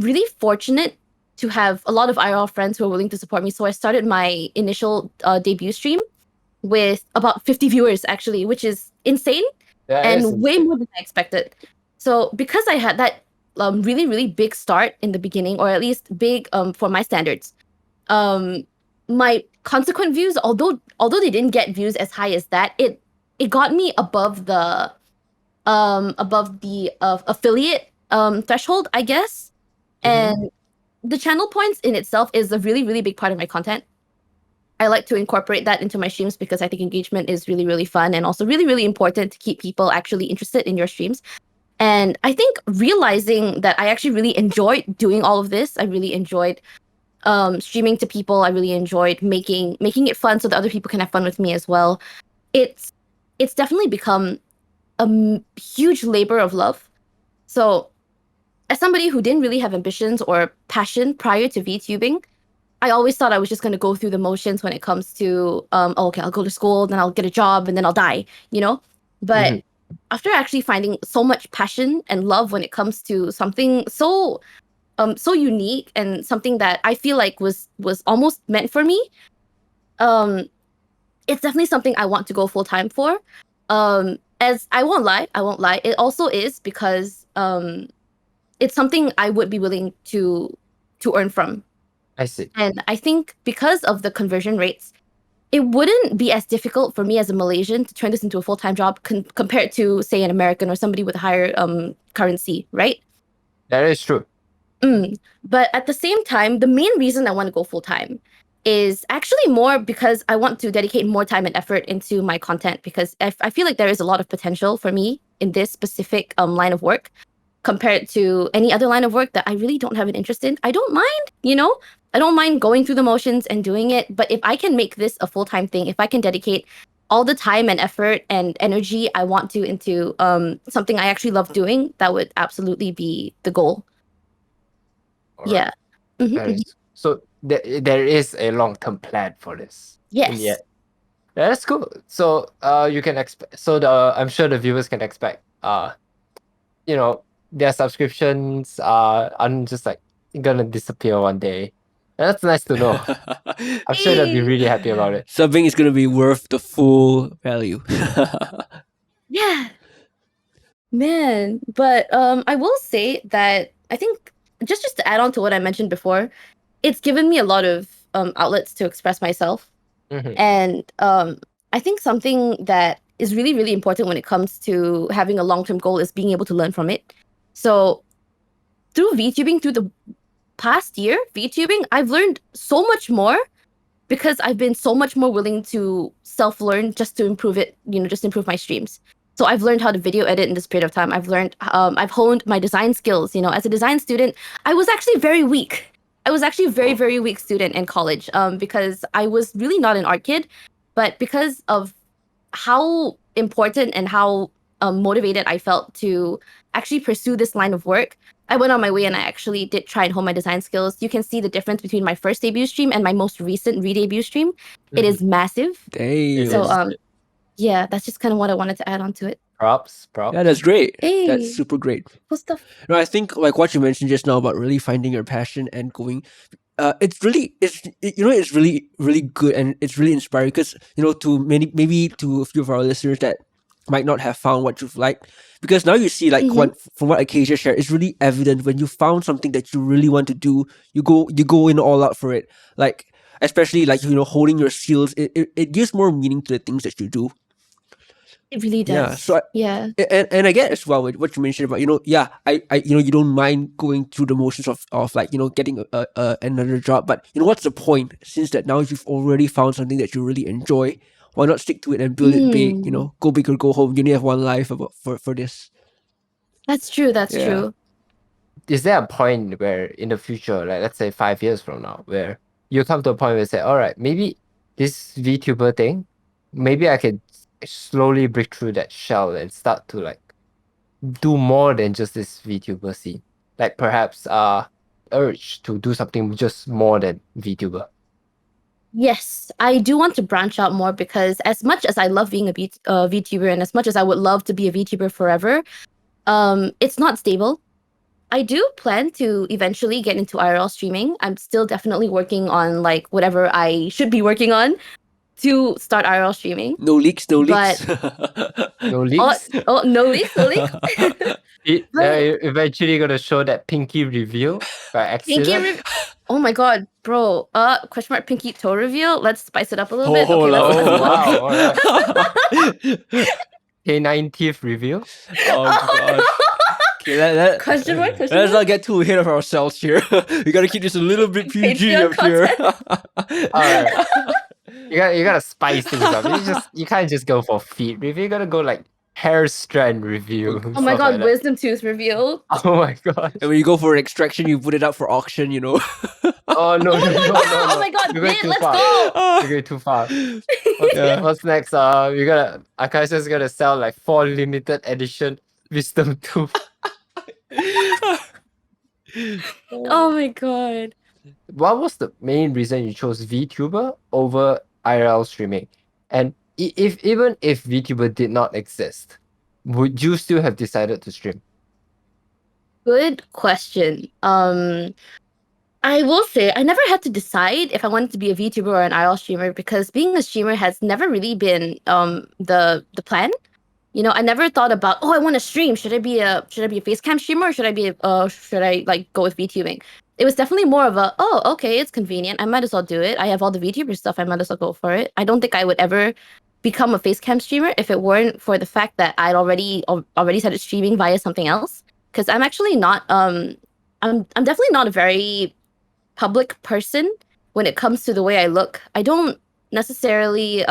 really fortunate to have a lot of IRL friends who are willing to support me. So I started my initial debut stream with about 50 viewers, actually, which is insane and way more than I expected. So because I had that really, really big start in the beginning, or at least big for my standards, my consequent views, although they didn't get views as high as that, it got me above the affiliate threshold, I guess. And the channel points in itself is a really, really big part of my content. I like to incorporate that into my streams because I think engagement is really, really fun and also really, really important to keep people actually interested in your streams. And I think realizing that I actually really enjoyed doing all of this, I really enjoyed streaming to people. I really enjoyed making it fun so that other people can have fun with me as well. It's definitely become huge labor of love. So as somebody who didn't really have ambitions or passion prior to VTubing, I always thought I was just going to go through the motions when it comes to, okay, I'll go to school, then I'll get a job, and then I'll die, you know? But after actually finding so much passion and love when it comes to something so unique and something that I feel like was almost meant for me, it's definitely something I want to go full time for. As I won't lie, it also is because it's something I would be willing to earn from. I see. And I think because of the conversion rates, it wouldn't be as difficult for me as a Malaysian to turn this into a full-time job compared to, say, an American or somebody with a higher currency, right? That is true. But at the same time, the main reason I want to go full-time is actually more because I want to dedicate more time and effort into my content, because I feel like there is a lot of potential for me in this specific line of work compared to any other line of work that I really don't have an interest in. I don't mind, I don't mind going through the motions and doing it, but if I can make this a full-time thing, if I can dedicate all the time and effort and energy I want to into something I actually love doing, that would absolutely be the goal. Alright. Yeah. That is- So there is a long-term plan for this. Yes. Yeah. That's cool. So you can expect. So I'm sure the viewers can expect. Their subscriptions aren't just like gonna disappear one day. And that's nice to know. I'm sure they'll be really happy about it. Something is going to be worth the full value. Yeah. Man, but I will say that I think just to add on to what I mentioned before, it's given me a lot of outlets to express myself. And I think something that is really, really important when it comes to having a long-term goal is being able to learn from it. So through VTubing, through the past year, VTubing, I've learned so much more because I've been so much more willing to self-learn just to improve it, just improve my streams. So I've learned how to video edit in this period of time. I've learned, I've honed my design skills. As a design student, I was actually very weak. I was actually a very, very weak student in college because I was really not an art kid. But because of how important and how motivated I felt to actually pursue this line of work, I went on my way and I actually did try and hone my design skills. You can see the difference between my first debut stream and my most recent re-debut stream. It is massive. Damn. So yeah, that's just kind of what I wanted to add on to it. Props. Yeah, that's great. Hey. That's super great. Cool stuff. No, I think like what you mentioned just now about really finding your passion and going, it's really really good, and it's really inspiring because to maybe to a few of our listeners that might not have found what you've liked, because now you see like from what Acasia shared, it's really evident when you found something that you really want to do, you go in all out for it. Like especially like holding your skills, it gives more meaning to the things that you do. It really does. Yeah. So and I get as well with what you mentioned about I you don't mind going through the motions of like getting another job, but what's the point, since that now you've already found something that you really enjoy? Why not stick to it and build it big? Go big or go home. You only have one life for this. That's true. That's true. Is there a point where in the future, like let's say 5 years from now, where you come to a point where you say, all right, maybe this VTuber thing, maybe I could slowly break through that shell and start to like do more than just this VTuber scene, like perhaps urge to do something just more than VTuber? Yes, I do want to branch out more, because as much as I love being a VTuber and as much as I would love to be a VTuber forever, it's not stable. I do plan to eventually get into IRL streaming. I'm still definitely working on like whatever I should be working on to start IRL streaming. No leaks. No leaks. No leaks. Eventually gonna show that pinky reveal by accident. Oh my god, bro. Question mark pinky toe reveal. Let's spice it up a little bit. Oh, wow. All right. K9 teeth reveal. Oh gosh. Okay, question mark. Let's not get too ahead of ourselves here. We gotta keep this a little bit PG Patreon up here. Alright. You gotta spice things up. You can't just go for feet review. You gotta go like hair strand review. Oh my god, like wisdom tooth reveal. Oh my god. And when you go for an extraction, you put it up for auction. Oh no. Oh my god, You're going wait, too let's far. go. You're going too far. Yeah. What's next? Akasia's gonna sell like 4 limited edition wisdom tooth. Oh my god. What was the main reason you chose VTuber over IRL streaming? And even if VTuber did not exist, would you still have decided to stream? Good question. I will say I never had to decide if I wanted to be a VTuber or an IRL streamer because being a streamer has never really been the plan. You know, I never thought about, oh, I want to stream. Should I be a facecam streamer or should I like go with VTubing? It was definitely more of a, oh, okay, it's convenient. I might as well do it. I have all the VTuber stuff. I might as well go for it. I don't think I would ever become a facecam streamer if it weren't for the fact that I'd already started streaming via something else. Because I'm actually not I'm definitely not a very public person when it comes to the way I look. I don't necessarily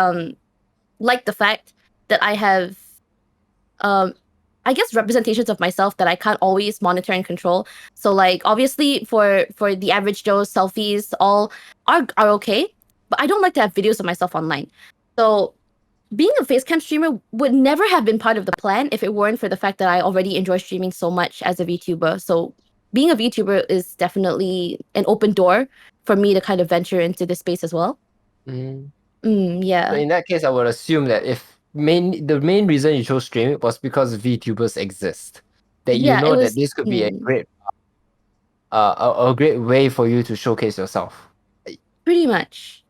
like the fact that I have I guess representations of myself that I can't always monitor and control. So like obviously for the average Joe, selfies all are okay, but I don't like to have videos of myself online. So being a facecam streamer would never have been part of the plan if it weren't for the fact that I already enjoy streaming so much as a VTuber. So being a VTuber is definitely an open door for me to kind of venture into this space as well. Mm. Yeah. So in that case, I would assume that the main reason you chose streaming was because VTubers exist. That you Yeah, know it that was this could be a great way for you to showcase yourself. pretty much.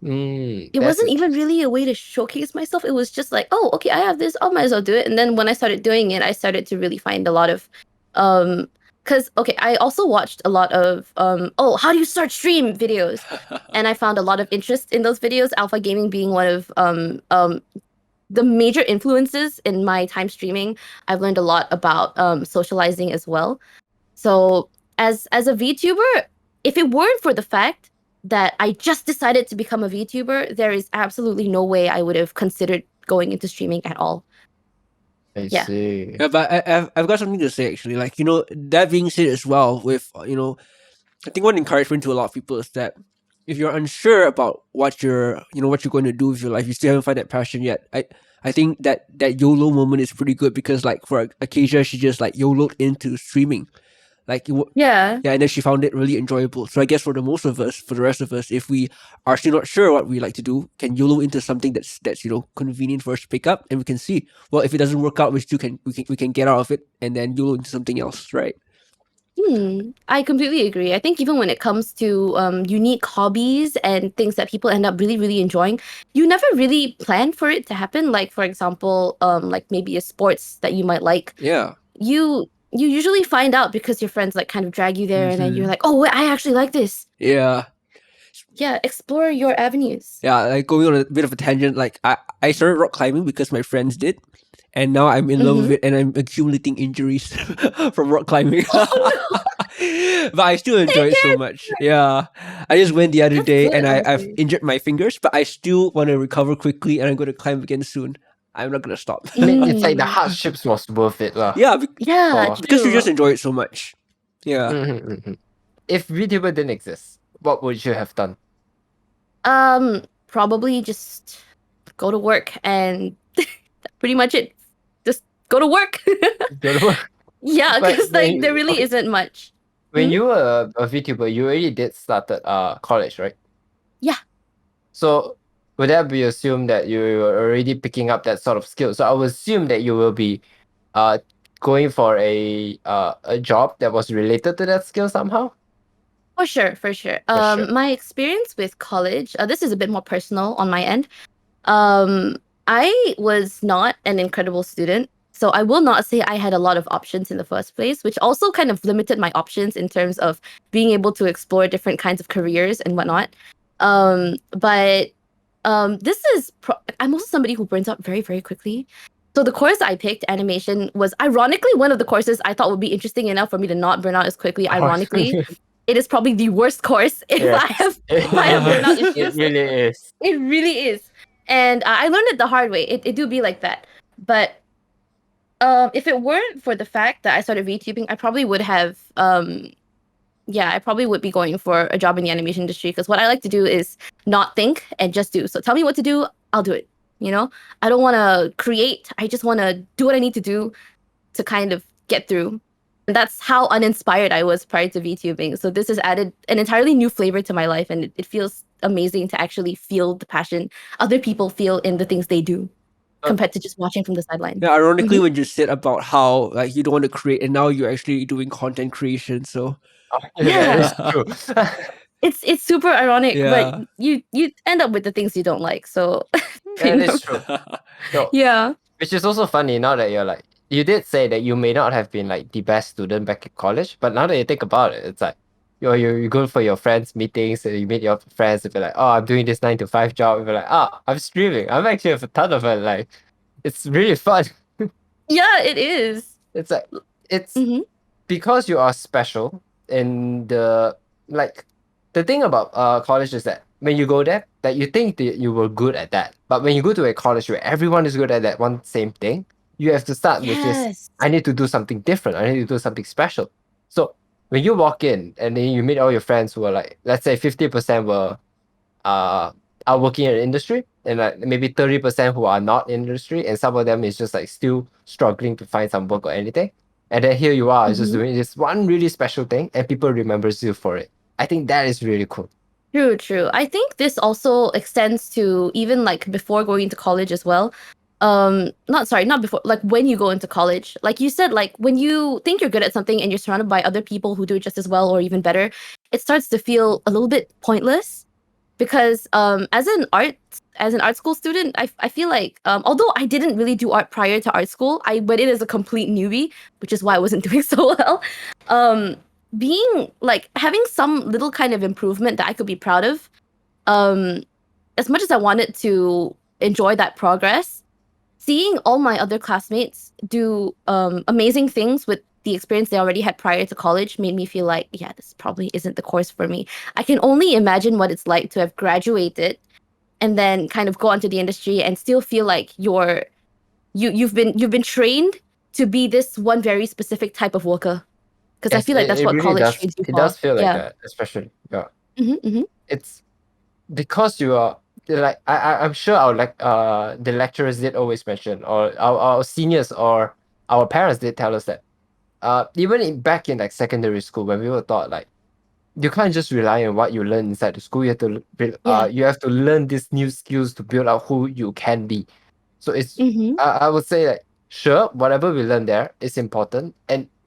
It It wasn't even really a way to showcase myself. It was just like, oh, okay, I have this, I might as well do it. And then when I started doing it, I started to really find a lot of because okay, I also watched a lot of oh, how do you start stream videos? And I found a lot of interest in those videos, alpha gaming being one of the major influences in my time streaming. I've learned a lot about socializing as well. So as a VTuber, if it weren't for the fact that I just decided to become a VTuber, there is absolutely no way I would have considered going into streaming at all. I Yeah. see. Yeah, but I've got something to say actually. Like, that being said as well, with I think one encouragement to a lot of people is that if you're unsure about what you're going to do with your life, you still haven't found that passion yet. I think that YOLO moment is pretty good because like for Acasia, she just like YOLO'd into streaming. Like Yeah. yeah, and then she found it really enjoyable. So I guess for the rest of us, if we are still not sure what we like to do, can YOLO into something that's convenient for us to pick up, and we can see. Well, if it doesn't work out, we can get out of it and then YOLO into something else, right? I completely agree. I think even when it comes to unique hobbies and things that people end up really, really enjoying, you never really plan for it to happen. Like for example, like maybe a sports that you might like. Yeah. You usually find out because your friends like kind of drag you there, and then you're like, oh wait, I actually like this. Yeah. Yeah, explore your avenues. Yeah, like going on a bit of a tangent, like I started rock climbing because my friends did. And now I'm in love with it and I'm accumulating injuries from rock climbing. But I still enjoy it so much. Yeah. I just went the other That's day good, and I've honestly. injured my fingers, but I still want to recover quickly and I'm going to climb again soon. I'm not going to stop. I mean, it's like the hardships was worth it, lah. Yeah, Yeah, because you true. just enjoy it so much. Yeah. If VTuber didn't exist, what would you have done? Probably just go to work and that's pretty much it. Just go to work. Go to work. Yeah, But because like there really isn't much. When you were a VTuber, you already did started college, right? Yeah. So would that be assumed that you were already picking up that sort of skill? So I would assume that you will be going for a job that was related to that skill somehow. For sure. sure. My experience with college, this is a bit more personal on my end. I was not an incredible student, so I will not say I had a lot of options in the first place, which also kind of limited my options in terms of being able to explore different kinds of careers and whatnot. But this is I'm also somebody who burns out very, very quickly. So the course I picked, animation, was ironically one of the courses I thought would be interesting enough for me to not burn out as quickly. Ironically, it is probably the worst course if I have burnout issues. It really is. It really is. And I learned it the hard way. It do be like that. But if it weren't for the fact that I started VTubing, I probably would have yeah, I probably would be going for a job in the animation industry, because what I like to do is not think and just do. So tell me what to do, I'll do it. You know, I don't want to create. I just want to do what I need to do to kind of get through. And that's how uninspired I was prior to VTubing. So this has added an entirely new flavor to my life, and it feels amazing to actually feel the passion other people feel in the things they do, compared to just watching from the sideline. Yeah, ironically, Mhm. when you said about how like you don't want to create, and now you're actually doing content creation. So That is Yeah. true. It's super ironic, but yeah, you end up with the things you don't like. So That you know. is true. So, Yeah. which is also funny now that you're like, you did say that you may not have been like the best student back in college, but now that you think about it, it's like you go for your friends' meetings and you meet your friends and be like, oh, I'm doing this 9 to 5 job. And be like, oh, I'm streaming. I'm actually have a ton of it. Like, it's really fun. Yeah, it is. It's like, it's Mhm. because you are special in the like the thing about college is that when you go there that you think that you were good at that, but when you go to a college where everyone is good at that one same thing, you have to start with this. Yes. I need to do something different. I need to do something special. So when you walk in and then you meet all your friends who are like, let's say 50% were uh are working in the industry, and like maybe 30% who are not in the industry, and some of them is just like still struggling to find some work or anything. And then here you are just Mhm. doing this one really special thing and people remembers you for it. I think that is really cool. True, true. I think this also extends to even like before going into college as well. Not before, like when you go into college. Like you said, like when you think you're good at something and you're surrounded by other people who do it just as well or even better, it starts to feel a little bit pointless. Because as an art school student, I feel like although I didn't really do art prior to art school, I went in as a complete newbie, which is why I wasn't doing so well. Um, Being like having some little kind of improvement that I could be proud of, um, as much as I wanted to enjoy that progress, seeing all my other classmates do amazing things with the experience they already had prior to college made me feel like, yeah, this probably isn't the course for me. I can only imagine what it's like to have graduated and then kind of go onto the industry and still feel like you've been trained to be this one very specific type of worker. Because I Yes, feel like that's it what really college does. trains you It for. does feel like Yeah. that, especially. Yeah. Hmm. It's because you are like I'm sure our like the lecturers did always mention, or our seniors or our parents did tell us that even back in like secondary school when we were taught like you can't just rely on what you learn inside the school. You have to Yeah. you have to learn these new skills to build out who you can be. So it's Hmm. I would say like sure, whatever we learn there is important,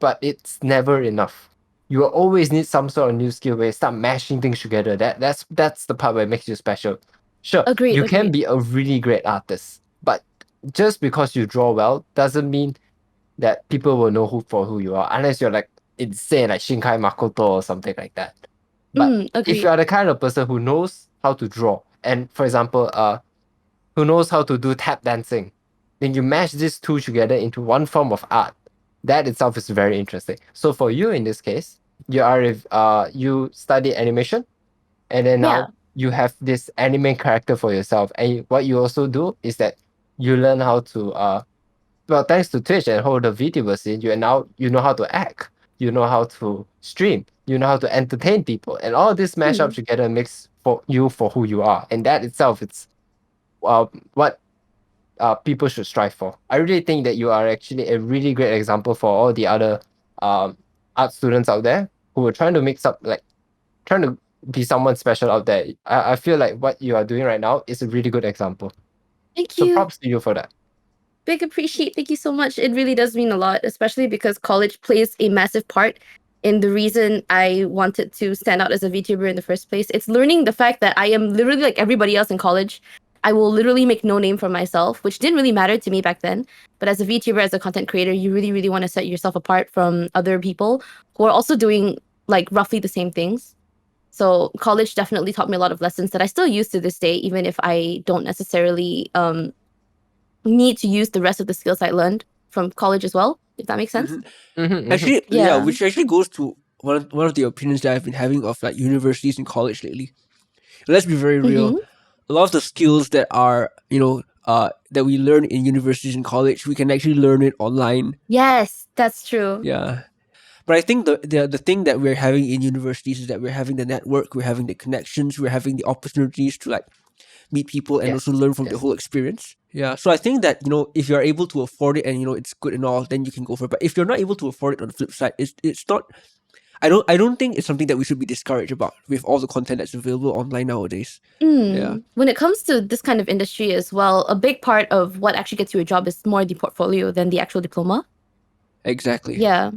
but it's never enough. You will always need some sort of new skill where you start mashing things together. That's the part where it makes you special. Sure, Agreed. you can Agreed. be a really great artist, but just because you draw well doesn't mean that people will know who you are unless you're like insane like Shinkai Makoto or something like that. But if Agreed. you are the kind of person who knows how to draw, and for example, who knows how to do tap dancing, then you mash these two together into one form of art. That itself is very interesting. So for you in this case, you study animation, and then Yeah. now you have this anime character for yourself. And what you also do is that you learn how to well, thanks to Twitch and whole the Vtuber scene, you know how to act, you know how to stream, you know how to entertain people, and all this mash up Hmm. together makes for who you are, and that itself it's what people should strive for. I really think that you are actually a really great example for all the other um art students out there who are trying to mix up like trying to be someone special out there. I feel like what you are doing right now is a really good example. Thank So you. props to you for that. Big appreciate. Thank you so much. It really does mean a lot, especially because college plays a massive part in the reason I wanted to stand out as a VTuber in the first place. It's learning the fact that I am literally like everybody else in college. I will literally make no name for myself, which didn't really matter to me back then. But as a VTuber, as a content creator, you really, really want to set yourself apart from other people who are also doing like roughly the same things. So college definitely taught me a lot of lessons that I still use to this day, even if I don't necessarily need to use the rest of the skills I learned from college as well, if that makes sense. Mhm. Mm-hmm, Actually, yeah, Yeah. which actually goes to one of the opinions that I've been having of like universities and college lately. Let's be very real. Mm-hmm. A lot of the skills that are that we learn in universities and college, we can actually learn it online. Yes, that's true. Yeah, But I think the thing that we're having in universities is that we're having the network, we're having the connections, we're having the opportunities to like meet people and also learn from the whole experience. Yeah. So I think that, if you're able to afford it and it's good and all, then you can go for it. But if you're not able to afford it, on the flip side, it's not. I don't think it's something that we should be discouraged about with all the content that's available online nowadays. Yeah. When it comes to this kind of industry as well, a big part of what actually gets you a job is more the portfolio than the actual diploma. Exactly. Yeah.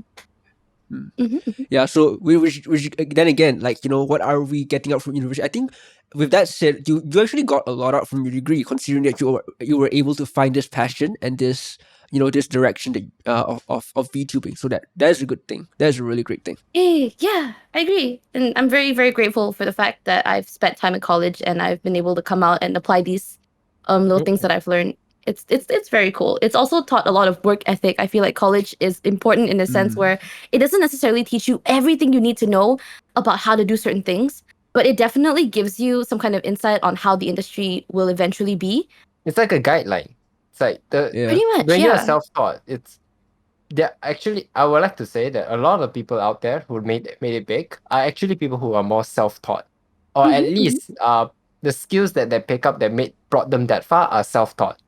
Yeah. So we should, then again, like, what are we getting out from university? I think with that said, you actually got a lot out from your degree, considering that you were able to find this passion and this this direction that, of VTubing. So that is a good thing. That is a really great thing. Yeah, I agree. And I'm very, very grateful for the fact that I've spent time in college and I've been able to come out and apply these little things that I've learned. It's very cool. It's also taught a lot of work ethic. I feel like college is important in a sense where it doesn't necessarily teach you everything you need to know about how to do certain things, but it definitely gives you some kind of insight on how the industry will eventually be. It's like a guideline. It's like Pretty much, when you're yeah. self-taught, actually, I would like to say that a lot of people out there who made it big are actually people who are more self-taught, or at least the skills that they pick up that brought them that far are self-taught.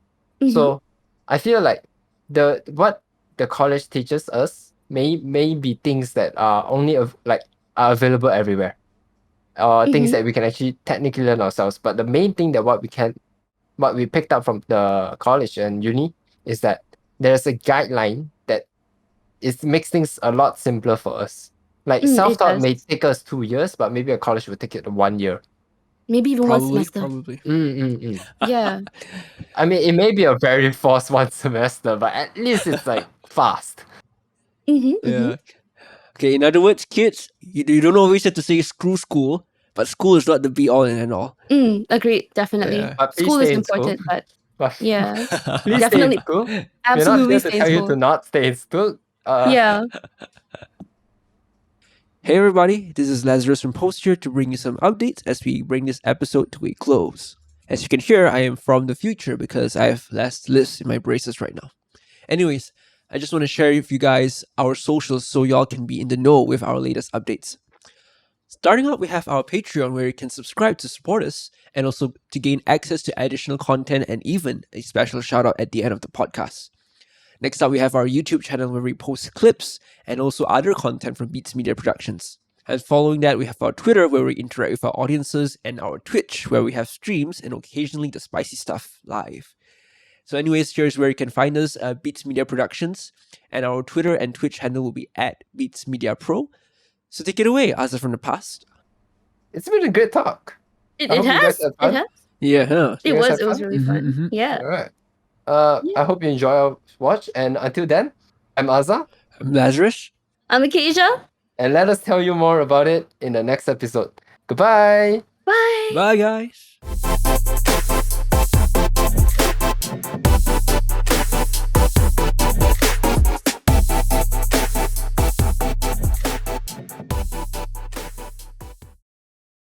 So I feel like what the college teaches us may be things that are only are available everywhere, or things that we can actually technically learn ourselves. But the main thing that what we picked up from the college and uni is that there's a guideline that makes things a lot simpler for us. Like self-taught may take us 2 years, but maybe a college will take it 1 year. Maybe even one semester. Probably. Yeah. I mean, it may be a very forced 1 semester, but at least it's like fast. Yeah. Okay, in other words, kids, you don't always have to say screw school, but school is not the be all and end all. Agreed, definitely. Yeah. But please School is stay in important, school. but yeah, Please definitely, stay in school. We're not absolutely here stay to in tell you school. to not stay in school. Yeah. Hey everybody, this is Lazarus from Post here to bring you some updates as we bring this episode to a close. As you can hear, I am from the future because I have less lists in my braces right now. Anyways, I just want to share with you guys our socials so y'all can be in the know with our latest updates. Starting out, we have our Patreon where you can subscribe to support us and also to gain access to additional content and even a special shout out at the end of the podcast. Next up, we have our YouTube channel where we post clips and also other content from Beats Media Productions. And following that, we have our Twitter where we interact with our audiences and our Twitch where we have streams and occasionally the spicy stuff live. So anyways, here's where you can find us, Beats Media Productions, and our Twitter and Twitch handle will be at Beats Media Pro. So take it away, Aza from the past. It's been a great talk. It hope you guys has. had It fun. has. Yeah, huh? It You guys was. had It was fun? really fun. Yeah. All right. I hope you enjoy our watch. And until then, I'm Aza. I'm Lazarus. I'm Acasia. And let us tell you more about it in the next episode. Goodbye. Bye. Bye, guys.